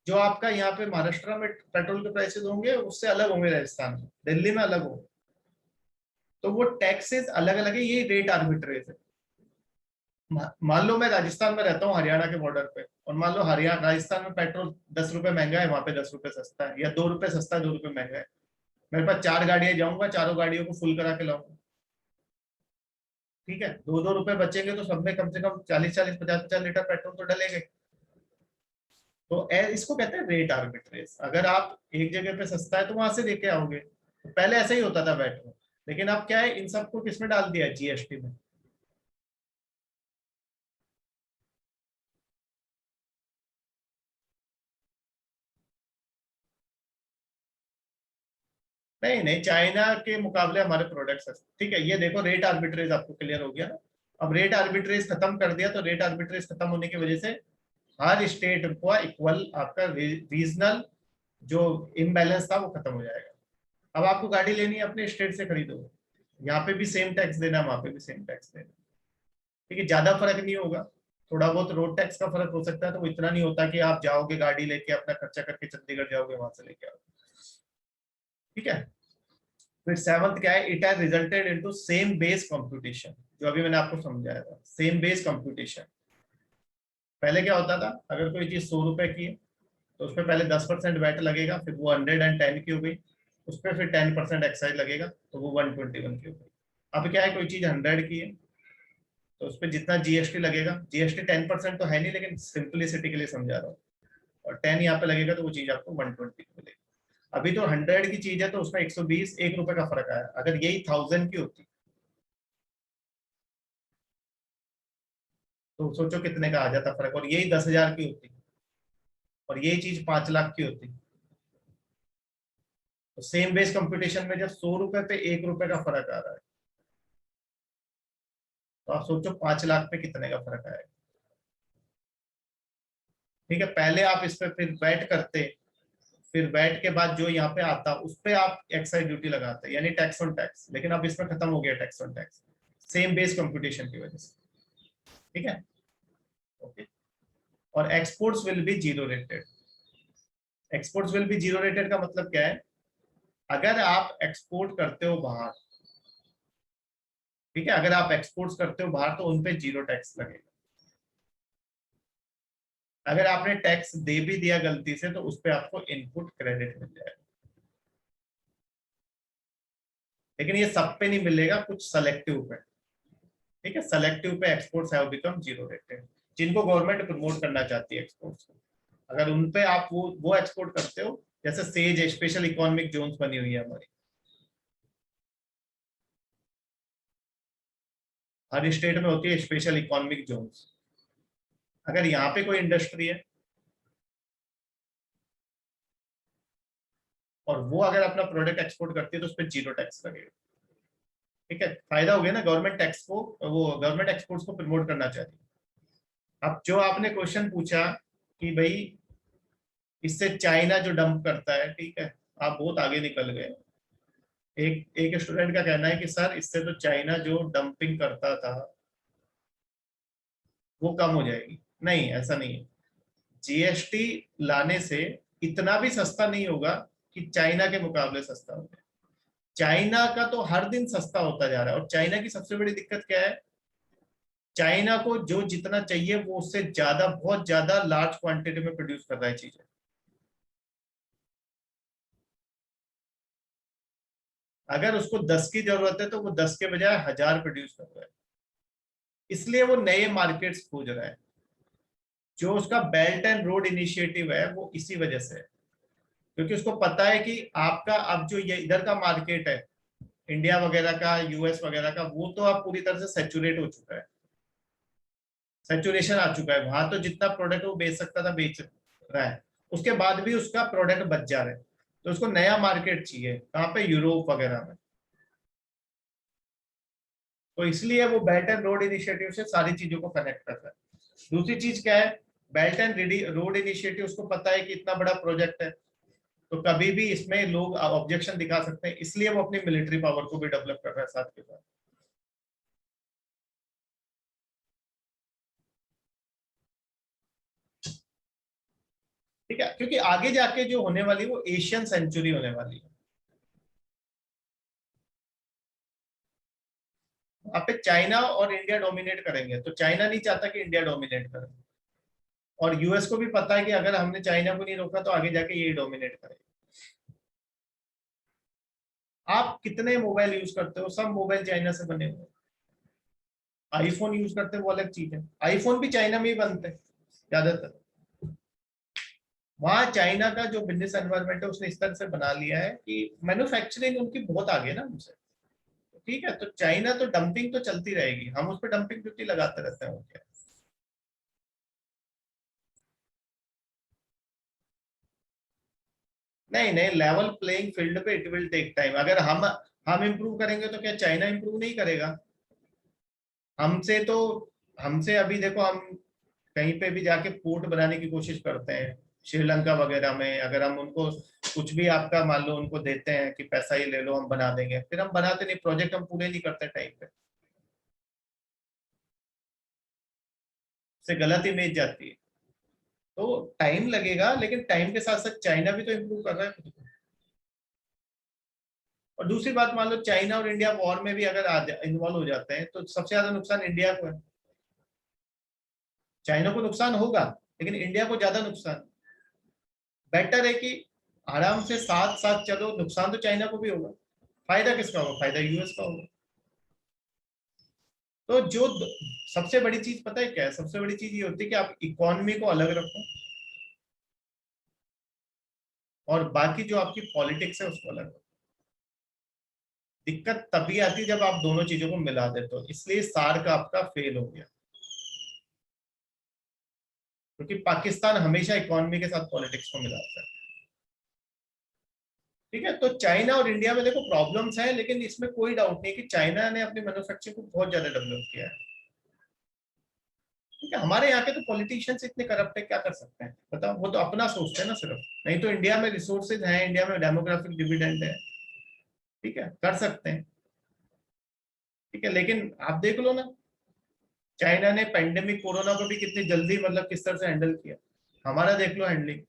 जो आपका यहाँ पे महाराष्ट्र में पेट्रोल के प्राइसेस होंगे उससे अलग होंगे राजस्थान में, दिल्ली में अलग होंगे। तो वो टैक्सेस अलग अलग है, ये रेट आर्बिट्रेज है। मान लो मैं राजस्थान में रहता हूँ हरियाणा के बॉर्डर पे, और मान लो हरियाणा राजस्थान में पेट्रोल 10 रुपए महंगा है, वहां पे 10 रुपए सस्ता है, या 2 रुपए सस्ता है 2 रुपए महंगा है। मेरे पास 4 गाड़ियां, जाऊंगा चारों गाड़ियों को फुल करा के लाऊंगा। ठीक है, 2-2 रुपए बचेंगे तो सब में कम से कम 40-40 50-50 लीटर पेट्रोल तो डलेगा। तो इसको कहते हैं रेट आर्बिट्रेज। अगर आप एक जगह पे सस्ता है तो वहां से लेके आओगे। तो पहले ऐसा ही होता था वैट में, लेकिन अब क्या है, इन सबको किसमें डाल दिया, जीएसटी में। नहीं नहीं, चाइना के मुकाबले हमारे प्रोडक्ट्स सस्ते। ठीक है, ये देखो रेट आर्बिट्रेज आपको क्लियर हो गया ना। अब रेट आर्बिट्रेज खत्म कर दिया, तो रेट आर्बिट्रेज खत्म होने की वजह से हर स्टेट को इक्वल आपका रीजनल जो इम्बैलेंस था वो खत्म हो जाएगा। अब आपको गाड़ी लेनी है अपने स्टेट से खरीदो, यहाँ पे भी सेम टैक्स देना, वहां पे भी सेम टैक्स देना। ठीक है, ज्यादा फर्क नहीं होगा। थोड़ा बहुत रोड टैक्स का फर्क हो सकता है, तो वो इतना नहीं होता कि आप जाओगे गाड़ी लेके अपना खर्चा करके चंडीगढ़ जाओगे वहां से लेके आओगे। ठीक है, फिर सेवंथ क्या है, it has resulted into same base computation, जो अभी मैंने आपको समझाया था, सेम बेस कंप्यूटेशन। पहले क्या होता था, अगर कोई चीज 100 रुपए की है तो उस पर पहले 10% वैट लगेगा, फिर वो 110 की हो गई, उस पर फिर 10% एक्साइज लगेगा, तो वो 121 की हो गई। अब क्या है, कोई चीज 100 की है तो उस पर जितना जीएसटी लगेगा, जीएसटी 10% तो है नहीं, लेकिन सिंपलिसिटी के लिए समझा रहा हूँ, और 10 यहाँ पे लगेगा तो वो चीज आपको 120 मिलेगी। अभी तो 100 की चीज है तो उसमें 120 1 रुपए का फर्क आया। अगर यही 1000 की होती तो सोचो कितने का आ जाता फर्क, और यही 10,000 की होती और यही चीज 5 लाख की होती। तो सेम बेस कंपटीशन में जब 100 रुपए पे 1 रुपए का फर्क आ रहा है, तो आप सोचो 5 लाख पे कितने का फर्क आएगा। ठीक है, पहले आप इस पे फिर वैट करते, फिर वैट के बाद जो यहाँ पे आता उस पे आप एक्साइज ड्यूटी लगाते, यानी टैक्स ऑन टैक्स। लेकिन अब इसमें खत्म हो गया tax on tax, same base competition की वजह से। ठीक है, ओके। और exports will be zero rated. Exports will be zero rated का मतलब क्या है, अगर आप एक्सपोर्ट करते हो बाहर, ठीक है, अगर आप एक्सपोर्ट्स करते हो बाहर तो उनपे जीरो टैक्स लगेगा। अगर आपने टैक्स दे भी दिया गलती से तो उस पे आपको इनपुट क्रेडिट मिल जाएगा। लेकिन ये सब पे नहीं मिलेगा, कुछ सेलेक्टिव पे। ठीक है, सेलेक्टिव पे exports have become zero rated, जिनको गवर्नमेंट प्रमोट करना चाहती है एक्सपोर्ट्स को। अगर उन पे आप वो एक्सपोर्ट करते हो, जैसे सेज स्पेशल इकोनॉमिक जोन्स बनी हुई है हमारी, हर स्टेट में होती है स्पेशल इकोनॉमिक जोन्स। अगर यहाँ पे कोई इंडस्ट्री है और वो अगर अपना प्रोडक्ट एक्सपोर्ट करती है तो उस पर 0 टैक्स लगेगा। ठीक है, फायदा हो गया ना, गवर्नमेंट टैक्स को, वो गवर्नमेंट एक्सपोर्ट्स को प्रमोट करना चाहती है। अब जो आपने क्वेश्चन पूछा कि भाई इससे चाइना जो डंप करता है, ठीक है, आप बहुत आगे निकल गए। एक एक स्टूडेंट का कहना है कि सर इससे तो चाइना जो डंपिंग करता था वो कम हो जाएगी। नहीं, ऐसा नहीं है। जीएसटी लाने से इतना भी सस्ता नहीं होगा कि चाइना के मुकाबले सस्ता हो जाए। चाइना का तो हर दिन सस्ता होता जा रहा है, और चाइना की सबसे बड़ी दिक्कत क्या है, चाइना को जो जितना चाहिए वो उससे ज्यादा, बहुत ज्यादा लार्ज क्वांटिटी में प्रोड्यूस कर रहा है चीजें। अगर उसको 10 की जरूरत है तो वो 10 के बजाय 1000 प्रोड्यूस कर रहा है। इसलिए वो नए मार्केट्स खोज रहा है। जो उसका बेल्ट एंड रोड इनिशिएटिव है वो इसी वजह से है, क्योंकि उसको पता है कि आपका अब जो ये इधर का मार्केट है, इंडिया वगैरह का, यूएस वगैरह का, वो तो अब पूरी तरह से सेचुरेट हो चुका है, सेचुरेशन आ चुका है। वहां तो जितना प्रोडक्ट वो बेच सकता था बेच रहा है, उसके बाद भी उसका प्रोडक्ट बच जा रहा है। तो उसको नया मार्केट चाहिए, कहाँ पे, यूरोप वगैरह में। तो इसलिए वो बेल्ट एंड रोड इनिशिएटिव से सारी चीजों को कनेक्ट करता है। दूसरी चीज क्या है, बेल्ट एंड रोड इनिशिएटिव, उसको पता है कि इतना बड़ा प्रोजेक्ट है तो कभी भी इसमें लोग ऑब्जेक्शन दिखा सकते हैं, इसलिए वो अपनी मिलिट्री पावर को भी डेवलप कर रहा है साथ के साथ। ठीक है, क्योंकि आगे जाके जो होने वाली वो एशियन सेंचुरी होने वाली है। वहां पे चाइना और इंडिया डोमिनेट करेंगे, तो चाइना नहीं चाहता कि इंडिया डोमिनेट करे, और यूएस को भी पता है कि अगर हमने चाइना को नहीं रोका तो आगे जाके यही डोमिनेट करेगा। आप कितने मोबाइल यूज करते हो, सब मोबाइल चाइना से बने हुए। आईफोन यूज करते हैं वो अलग चीज है, आईफोन भी चाइना में ही बनते हैं ज्यादातर। वहां चाइना का जो बिजनेस एनवायरनमेंट है उसने इस तरह से बना लिया है कि मैन्युफैक्चरिंग उनकी बहुत आगे ना हमसे। ठीक है, तो चाइना तो डंपिंग तो चलती रहेगी, हम उस पर डंपिंग ड्यूटी लगाते रहते हैं, क्या। नहीं नहीं, लेवल प्लेइंग फील्ड पे इट विल टेक टाइम। अगर हम इम्प्रूव करेंगे तो क्या चाइना इम्प्रूव नहीं करेगा? हमसे तो, हमसे अभी देखो, हम कहीं पे भी जाके पोर्ट बनाने की कोशिश करते हैं, श्रीलंका वगैरह में, अगर हम उनको कुछ भी, आपका मान लो उनको देते हैं कि पैसा ही ले लो हम बना देंगे, फिर हम बनाते नहीं, प्रोजेक्ट हम पूरे नहीं करते टाइम पे, से गलत इमेज जाती है। तो टाइम लगेगा, लेकिन टाइम के साथ साथ चाइना भी तो इम्प्रूव कर रहा है खुद को। और दूसरी बात, मान लो चाइना और इंडिया वॉर में भी अगर इन्वॉल्व हो जाते हैं तो सबसे ज्यादा नुकसान इंडिया को है। चाइना को नुकसान होगा लेकिन इंडिया को ज्यादा नुकसान। बेटर है कि आराम से साथ साथ चलो, नुकसान तो चाइना को भी होगा, फायदा किसका होगा, फायदा यूएस का होगा। तो जो सबसे बड़ी चीज पता है क्या है, सबसे बड़ी चीज ये होती है कि आप इकोनॉमी को अलग रखो और बाकी जो आपकी पॉलिटिक्स है उसको अलग रखो। दिक्कत तभी आती है जब आप दोनों चीजों को मिला देते हो, इसलिए सार्क आपका फेल हो गया, क्योंकि पाकिस्तान हमेशा इकोनॉमी के साथ पॉलिटिक्स को मिलाता है। ठीक है, तो चाइना और इंडिया में देखो प्रॉब्लम्स हैं, लेकिन इसमें कोई डाउट नहीं कि चाइना ने अपनी मैन्युफैक्चरिंग को बहुत ज्यादा डेवलप किया है। ठीक है, हमारे यहाँ के तो पॉलिटिशियंस इतने करप्ट है, क्या कर सकते हैं बताओ, वो तो अपना सोचते हैं ना सिर्फ। नहीं तो इंडिया में रिसोर्सेज हैं, इंडिया में डेमोग्राफिक डिविडेंड है, ठीक है, कर सकते हैं। ठीक है, लेकिन आप देख लो ना, चाइना ने पेंडेमिक कोरोना को भी कितनी जल्दी, मतलब किस तरह से हैंडल किया, हमारा देख लो हैंडलिंग,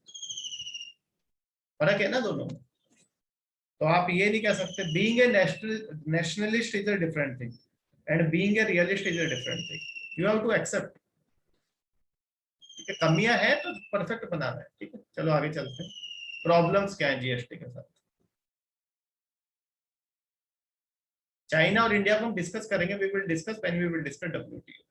फर्क है ना दोनों में। तो आप ये नहीं कह सकते, being a nationalist is a different thing and being a realist is a different thing, you have to accept. ठीक है, कमियां हैं तो परफेक्ट बनाना है। ठीक है, चलो आगे चलते हैं, प्रॉब्लम्स क्या है जीएसटी के साथ। चाइना और इंडिया को हम डिस्कस करेंगे, we will discuss when we will discuss WTO,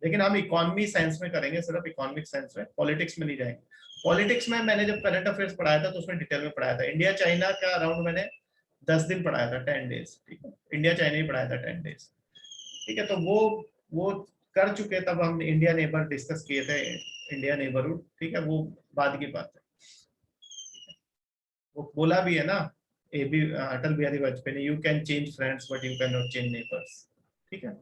लेकिन हम इकोनॉमी साइंस में करेंगे, सिर्फ इकोनॉमिक साइंस में, पॉलिटिक्स में नहीं जाएंगे। पॉलिटिक्स में मैंने जब करंट अफेयर्स पढ़ाया था तो उसमें डिटेल में पढ़ाया था, इंडिया चाइना का अराउंड मैंने 10 दिन पढ़ाया था, 10 डेज। ठीक है, इंडिया चाइना ही पढ़ाया था 10 डेज। ठीक है, तो वो कर चुके, तब हम इंडिया नेबर डिस्कस किए थे, इंडिया नेबरहुड, ठीक है, वो बाद की बात है। वो बोला भी है ना एबी अटल बिहारी वाजपेयी ने, you can change friends but you can not change neighbours, ठीक है।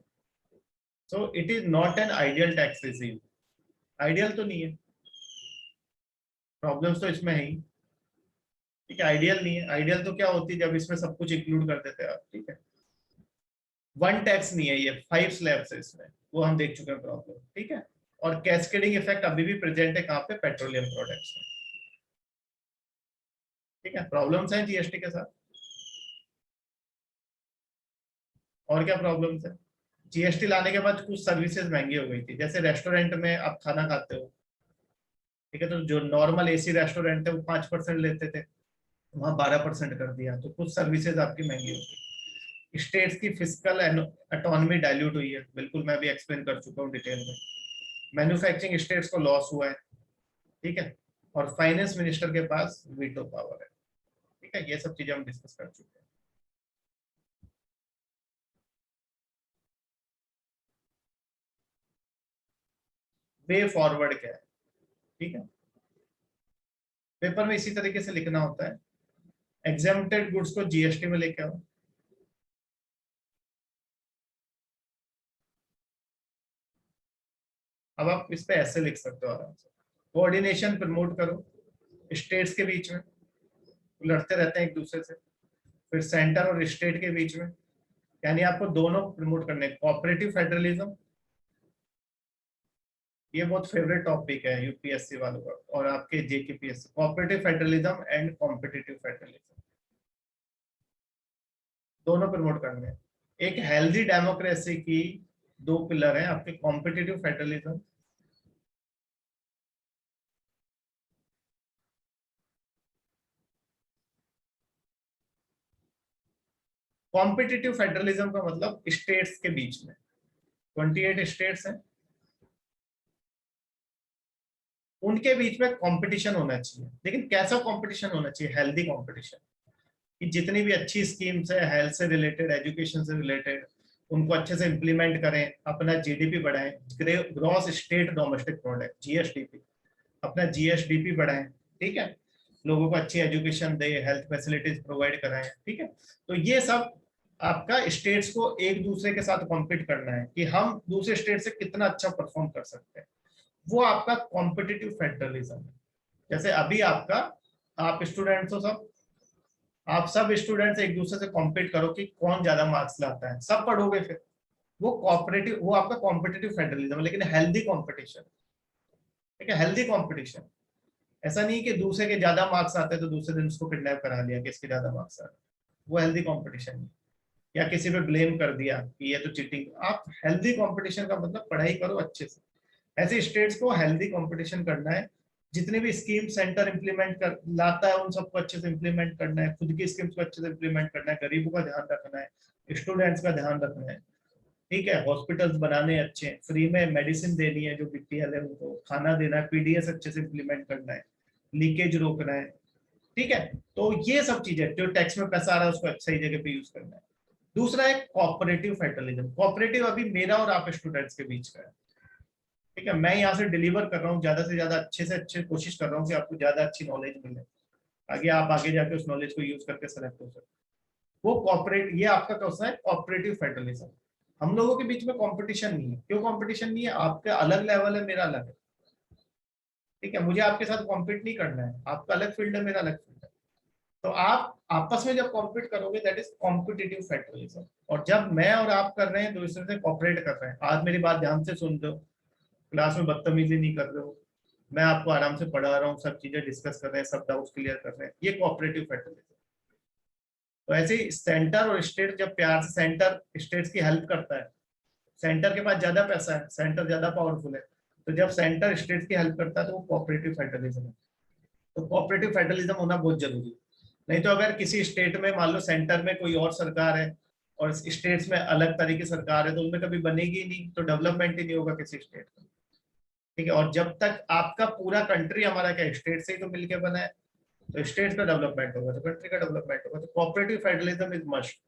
So it is not an ideal tax regime, ideal तो नहीं है, प्रॉब्लम्स तो इसमें है ही, ठीक है, आइडियल नहीं है। आइडियल तो क्या होती है जब इसमें सब कुछ इंक्लूड कर देते हैं आप, ठीक है। वन टैक्स नहीं है ये, 5 स्लैब्स है इसमें, वो हम देख चुके हैं प्रॉब्लम, ठीक है। और कैस्केडिंग इफेक्ट अभी भी प्रेजेंट है कहाँ पे, पेट्रोलियम प्रोडक्ट्स में, ठीक है। प्रॉब्लम्स हैं जीएसटी के साथ, और क्या प्रॉब्लम्स है। जीएसटी लाने के बाद कुछ सर्विसेज महंगी हो गई थी, जैसे रेस्टोरेंट में आप खाना खाते हो, ठीक है, तो जो नॉर्मल एसी रेस्टोरेंट है वो 5% लेते थे, वहां 12% कर दिया, तो कुछ सर्विसेज आपकी महंगी हो गई। स्टेट्स की फिजिकल ऑटोनॉमी डाइल्यूट हुई है, बिल्कुल मैं भी एक्सप्लेन कर चुका हूँ डिटेल में। मैन्युफैक्चरिंग स्टेट्स को लॉस हुआ है, ठीक है, और फाइनेंस मिनिस्टर के पास वीटो पावर है, ठीक है, ये सब चीजें हम डिस्कस कर चुके हैं। वे फॉरवर्ड क्या है, ठीक है, पेपर में इसी तरीके से लिखना होता है। एग्जेम्प्टेड गुड्स को जीएसटी में लेके आओ, अब आप इस पे ऐसे लिख सकते हो आराम से, कोऑर्डिनेशन प्रमोट करो स्टेट्स के बीच में, लड़ते रहते हैं एक दूसरे से, फिर सेंटर और स्टेट के बीच में, यानी आपको दोनों प्रमोट करने, कोऑपरेटिव फेडरलिज्म, ये बहुत फेवरेट टॉपिक है यूपीएससी वालों का और आपके JKPSC, cooperative federalism and competitive federalism, दोनों प्रमोट करने हैं। एक हेल्दी डेमोक्रेसी की दो पिलर हैं आपके, कॉम्पिटिटिव फेडरलिज्म, कॉम्पिटिटिव फेडरलिज्म का मतलब स्टेट्स के बीच में 28 स्टेट्स हैं, उनके बीच में कंपटीशन होना चाहिए, लेकिन कैसा कंपटीशन होना चाहिए, हेल्दी कंपटीशन, कि जितनी भी अच्छी स्कीम्स है हेल्थ से रिलेटेड, एजुकेशन से रिलेटेड, उनको अच्छे से इंप्लीमेंट करें, अपना जीडीपी बढ़ाएं, gross state domestic product GSDP, अपना जीएसडीपी बढ़ाएं, ठीक है, लोगों को अच्छी एजुकेशन दे, हेल्थ फैसिलिटीज प्रोवाइड कराएं, ठीक है। तो ये सब आपका स्टेट्स को एक दूसरे के साथ कॉम्पीट करना है कि हम दूसरे स्टेट से कितना अच्छा परफॉर्म कर सकते हैं, वो आपका कॉम्पिटिटिव फेडरलिज्म है। जैसे अभी आपका, आप स्टूडेंट्स हो सब, आप सब स्टूडेंट्स एक दूसरे से कॉम्पीट करो कि कौन ज्यादा मार्क्स लाता है, सब पढ़ोगे फिर, वो कोऑपरेटिव, वो आपका कॉम्पिटिटिव फेडरलिज्म, लेकिन हेल्दी कॉम्पिटिशन, ठीक है, हेल्दी कॉम्पिटिशन। ऐसा नहीं कि दूसरे के ज्यादा मार्क्स आते हैं तो दूसरे दिन उसको किडनैप करा लिया कि इसके ज्यादा मार्क्स आ रहे हैं, वो हेल्दी कॉम्पिटिशन नहीं। या किसी पे ब्लेम कर दिया कि ये तो चीटिंग, आप हेल्दी कॉम्पिटिशन का मतलब पढ़ाई करो अच्छे से। ऐसे स्टेट्स को हेल्दी कंपटीशन करना है, जितने भी स्कीम सेंटर इंप्लीमेंट कर लाता है उन सबको अच्छे से इंप्लीमेंट करना है, खुद की स्कीम्स को अच्छे से इंप्लीमेंट करना है, गरीबों का ध्यान रखना है, स्टूडेंट्स का ध्यान रखना है, ठीक है, हॉस्पिटल्स बनाने अच्छे, फ्री में मेडिसिन देनी है, जो बीपीएल है उनको खाना देना है, पीडीएस अच्छे से इंप्लीमेंट करना है, लीकेज रोकना है, ठीक है। तो ये सब चीजें, जो टैक्स में पैसा आ रहा है उसको सही जगह पे यूज करना है। दूसरा है कोऑपरेटिव फेडरलिज्म, कोऑपरेटिव अभी मेरा और आप स्टूडेंट्स के बीच का है, ठीक है, मैं यहाँ से डिलीवर कर रहा हूँ ज्यादा से ज्यादा, अच्छे से अच्छे कोशिश कर रहा हूँ कि आपको ज्यादा अच्छी नॉलेज मिले, आगे आप आगे जाके उस नॉलेज को यूज करके सेलेक्ट हो सकते। वो कॉर्पोरेट, ये आपका क्वेश्चन है कॉर्पोरेटिव फेडरलिज्म। हम लोगों के बीच में कंपटीशन नहीं है, क्यों कंपटीशन नहीं है, आपका अलग लेवल है, मेरा अलग है, ठीक है, मुझे आपके साथ कॉम्पीट नहीं करना है, आपका अलग फील्ड है, मेरा अलग फील्ड है, तो आप आपस में जब कॉम्पीट करोगे दैट इज कॉम्पिटिटिव फेडरलिज्म। और जब मैं और आप कर रहे हैं दूसरे से कॉपरेट कर रहे हैं, आज मेरी बात ध्यान से सुन दो, क्लास में बदतमीजी नहीं कर रहे हो, मैं आपको आराम से पढ़ा रहा हूँ, सब चीजें डिस्कस कर रहे हैं, सब डाउट्स क्लियर कर रहे हैं, ये कोऑपरेटिव फेडरलिज्म। तो ऐसे ही सेंटर और स्टेट जब प्यार से, सेंटर स्टेट्स की हेल्प करता है, सेंटर के पास ज्यादा पैसा है, सेंटर ज्यादा पावरफुल है, तो जब सेंटर स्टेट्स की हेल्प करता है तो वो कोऑपरेटिव फेडरलिज्म है। तो कोऑपरेटिव फेडरलिज्म होना बहुत जरूरी है। नहीं तो अगर किसी स्टेट में मान लो सेंटर में कोई और सरकार है और स्टेट्स में अलग तरीके की सरकार है, तो उनमें कभी बनेगी ही नहीं, तो डेवलपमेंट ही नहीं होगा किसी स्टेट का, ठीक है। और जब तक आपका पूरा कंट्री, हमारा क्या स्टेट से ही तो मिलके बना है, तो स्टेट का डेवलपमेंट होगा तो कंट्री का डेवलपमेंट होगा, तो कोऑपरेटिव फेडरलिज्म इज मस्ट।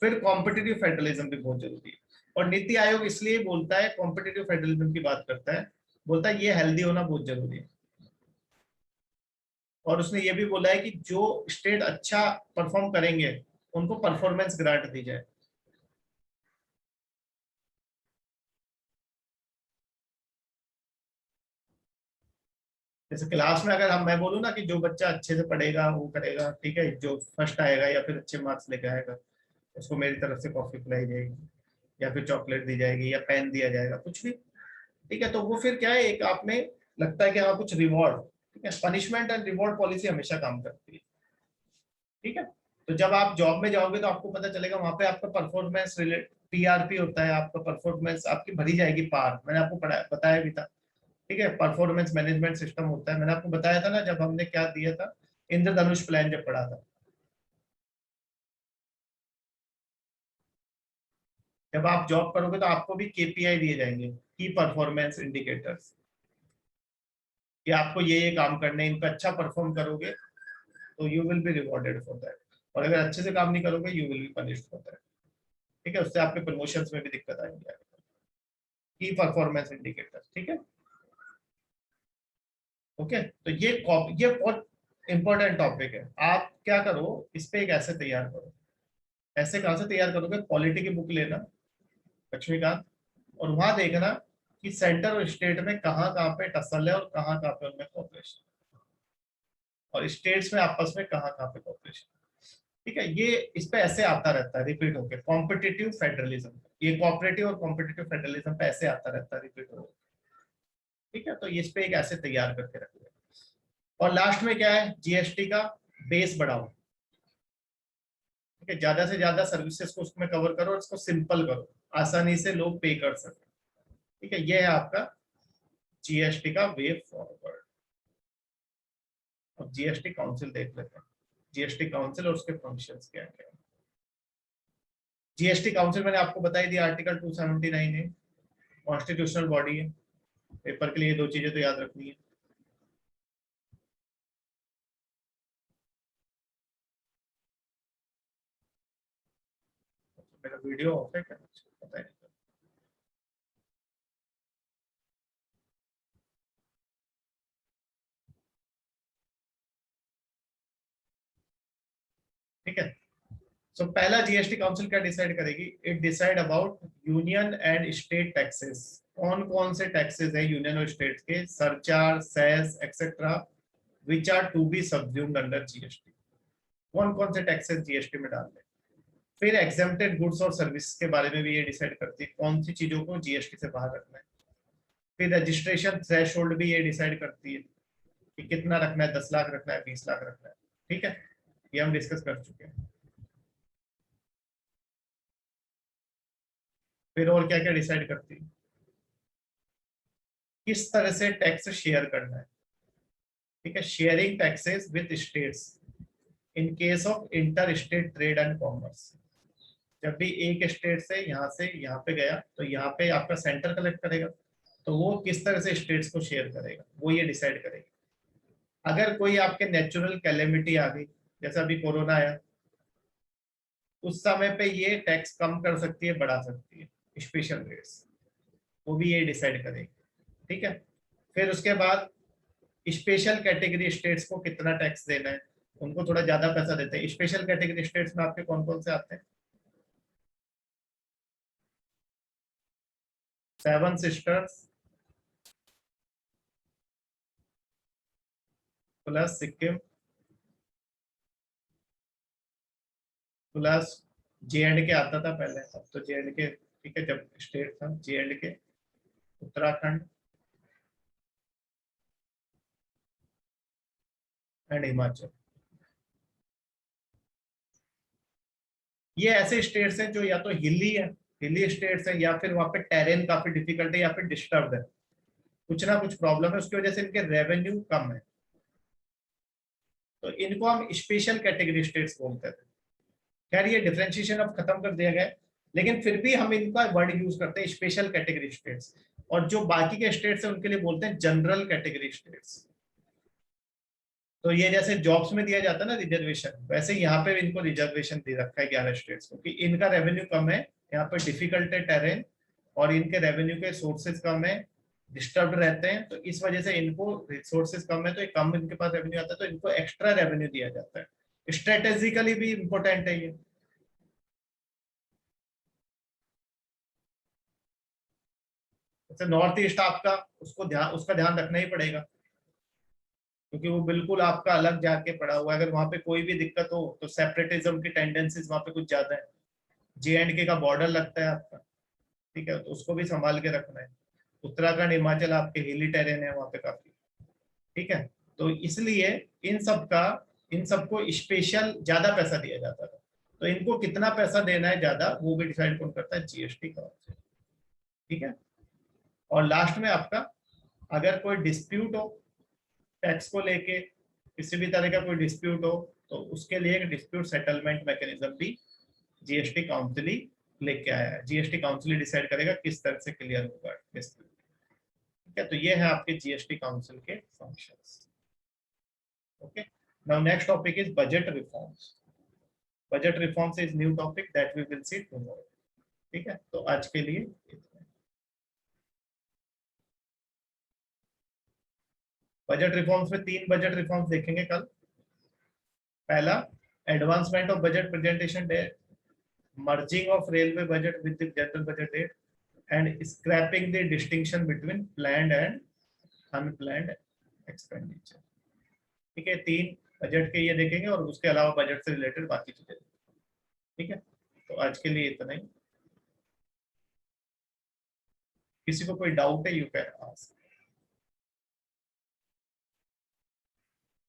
फिर कॉम्पिटिटिव फेडरलिज्म भी बहुत जरूरी है। और नीति आयोग इसलिए बोलता है, कॉम्पिटिटिव फेडरलिज्म की बात करता है, बोलता है ये हेल्दी होना बहुत जरूरी है। और उसने ये भी बोला है कि जो स्टेट अच्छा परफॉर्म करेंगे उनको परफॉर्मेंस ग्रांट दी जाए। जैसे क्लास में अगर हम मैं बोलूँ ना कि जो बच्चा अच्छे से पढ़ेगा वो करेगा, ठीक है, जो फर्स्ट आएगा या फिर अच्छे मार्क्स लेके आएगा उसको मेरी तरफ से कॉफी पिलाई जाएगी या फिर चॉकलेट दी जाएगी या पेन दिया जाएगा, कुछ भी, ठीक है। तो वो फिर क्या है, एक आप में लगता है कि हाँ कुछ रिवॉर्ड, ठीक है। पनिशमेंट एंड रिवॉर्ड पॉलिसी हमेशा काम करती है, ठीक है। तो जब आप जॉब में जाओगे तो आपको पता चलेगा वहां पे आपका परफॉर्मेंस रिलेट पीआरपी होता है, आपका परफॉर्मेंस आपकी भरी जाएगी पार, मैंने आपको बताया भी था, ठीक है। परफॉर्मेंस मैनेजमेंट सिस्टम होता है, मैंने आपको बताया था ना जब हमने क्या दिया था, इंद्रधनुष प्लान जब पढ़ा था। जब आप जॉब करोगे तो आपको भी केपीआई दिए जाएंगे, की परफॉर्मेंस इंडिकेटर्स, कि आपको ये काम करने, इनका अच्छा परफॉर्म करोगे तो you will be rewarded for that, और अगर अच्छे से काम नहीं करोगे you will be punished for that, ठीक है। उससे आपके प्रमोशंस में भी दिक्कत आएगी, की परफॉर्मेंस इंडिकेटर, ठीक है। ओके, तो ये बहुत इंपॉर्टेंट टॉपिक है। आप क्या करो, इस पे एक ऐसे तैयार करो। ऐसे कहाँ से तैयार करोगे, पॉलिटी की बुक लेना, लक्ष्मीकांत, और वहां देखना कि सेंटर और स्टेट में कहाँ कहाँ पे टसल है और कहाँ कहाँ पे उनमें कॉपरेशन, और स्टेट्स में आपस में कहाँ कहाँ पे कॉपरेशन, ठीक है। ये इस पे ऐसे आता रहता है रिपीट होके, कॉम्पिटिटिव फेडरलिज्म, ये कोऑपरेटिव और कॉम्पिटिटिव फेडरलिज्म पे ऐसे आता रहता है रिपीट होके, ठीक है। तो इस पे एक ऐसे तैयार करके रख लिया। और लास्ट में क्या है, जीएसटी का बेस बढ़ाओ, ठीक है। ज्यादा से ज्यादा सर्विसेज को उसमें कवर करो और इसको सिंपल करो, आसानी से लोग पे कर सके, ठीक है। ये है आपका जीएसटी का वे फॉरवर्ड। अब जीएसटी काउंसिल देख लेते हैं, जीएसटी काउंसिल और उसके फंक्शंस क्या क्या है। जीएसटी काउंसिल मैंने आपको बताई दिया, आर्टिकल 279 है, कॉन्स्टिट्यूशनल बॉडी है। पेपर के लिए दो चीजें तो याद रखनी है। मेरा वीडियो ऑफ है क्या, पता नहीं। ठीक है। सो पहला जीएसटी काउंसिल क्या डिसाइड करेगी, it decide about union and state taxes. कौन कौन से टैक्सेस है यूनियन और स्टेट के, surcharge, cess etcetera, which are to be subsumed under GST. कौन कौन से टैक्सेस जीएसटी में डाल दें। फिर एग्जेम्प्टेड गुड्स और सर्विस के बारे में भी ये डिसाइड करती है कौन सी चीजों को जीएसटी से बाहर रखना है। फिर रजिस्ट्रेशन थ्रेशोल्ड भी ये डिसाइड करती है कि कितना रखना है, 10 लाख रखना है, 20 लाख रखना है, ठीक है। ये हम डिस्कस कर चुके हैं। फिर और क्या क्या डिसाइड करती है, किस तरह से टैक्स शेयर करना है, ठीक है। Sharing taxes with states in case of inter state trade and commerce. जब भी एक स्टेट से यहाँ पे गया तो यहाँ पे आपका सेंटर कलेक्ट करेगा, तो वो किस तरह से स्टेट्स को शेयर करेगा वो ये डिसाइड करेगा। अगर कोई आपके नेचुरल कैलेमिटी आ गई, जैसा अभी कोरोना आया, उस समय पे ये टैक्स कम कर सकती है, बढ़ा सकती है, स्पेशल रेट्स, वो भी ये डिसाइड करेगी, ठीक है। फिर उसके बाद स्पेशल कैटेगरी स्टेट्स को कितना टैक्स देना है, उनको थोड़ा ज्यादा पैसा देते हैं। स्पेशल कैटेगरी स्टेट्स में आपके कौन कौन से आते हैं, seven sisters plus Sikkim plus J and के आता था पहले, अब तो जे एंड के, ठीक है, जब स्टेट था जे एंड के, उत्तराखंड एंड हिमाचल। ये ऐसे स्टेट्स हैं जो या तो हिली स्टेट्स हैं, या फिर वहां पे टेरेन काफी डिफिकल्ट है या फिर डिस्टर्ब है, कुछ ना कुछ प्रॉब्लम है, उसकी वजह से इनके रेवेन्यू कम है, तो इनको हम स्पेशल कैटेगरी स्टेट्स बोलते थे। खैर ये डिफरेंशिएशन अब खत्म कर दिया गया, लेकिन फिर भी हम इनका वर्ड यूज करते हैं स्पेशल कैटेगरी स्टेट्स, और जो बाकी के स्टेट्स हैं उनके लिए बोलते हैं जनरल कैटेगरी स्टेट्स। तो ये जैसे जॉब्स में दिया जाता है ना रिजर्वेशन, वैसे यहाँ पे इनको रिजर्वेशन दे रखा है 11 स्टेट्स को, कि इनका रेवेन्यू कम है यहाँ पे डिफिकल्ट है टेरेन और इनके रेवेन्यू के सोर्सेज कम है, डिस्टर्ब रहते हैं, तो इस वजह से इनको रिसोर्सेज कम है, तो कम इनके पास रेवेन्यू आता है, तो इनको एक्स्ट्रा रेवेन्यू दिया जाता है। स्ट्रेटेजिकली भी इंपॉर्टेंट है ये। जैसे नॉर्थ ईस्ट आपका, उसका ध्यान रखना ही पड़ेगा, क्योंकि वो बिल्कुल आपका अलग जाके पड़ा हुआ है। अगर वहां पे कोई भी दिक्कत हो तो सेपरेटिज्म की टेंडेंसीज वहां पे कुछ ज्यादा है। JNK का बॉर्डर लगता है आपका, ठीक है, तो उसको भी संभाल के रखना है। उत्तराखंड हिमाचल आपके हिली टेरेन है वहां पे काफी, ठीक है, तो इसलिए इन सब का, इन सबको स्पेशल ज्यादा पैसा दिया जाता था। तो इनको कितना पैसा देना है ज्यादा, वो भी डिसाइड कौन करता है, GST का, ठीक है। और लास्ट में आपका अगर कोई डिस्प्यूट हो टैक्स को लेके, किसी भी तरह का कोई डिस्प्यूट हो, तो उसके लिए एक डिस्प्यूट सेटलमेंट मैकेनिज्म भी GST काउंसिल ही लेके आया है। GST काउंसिल डिसाइड करेगा किस तरह से क्लियर होगा डिस्प्यूट, ठीक है। तो ये है आपके GST काउंसिल के functions. Okay, now next topic is budget reforms. Budget reforms is new topic that we will see tomorrow, ठीक है। तो आज के लिए इतना। बजट रिफॉर्म्स में 3 बजट रिफॉर्म्स देखेंगे कल। पहला, advancement of budget presentation day, merging of railway budget with the general budget date, and scrapping the distinction between planned and unplanned expenditure, ठीक है। 3 बजट के ये देखेंगे और उसके अलावा बजट से रिलेटेड बाकी चीजें, ठीक है। तो आज के लिए इतना ही। किसी को कोई डाउट है, यू कैन आस्क।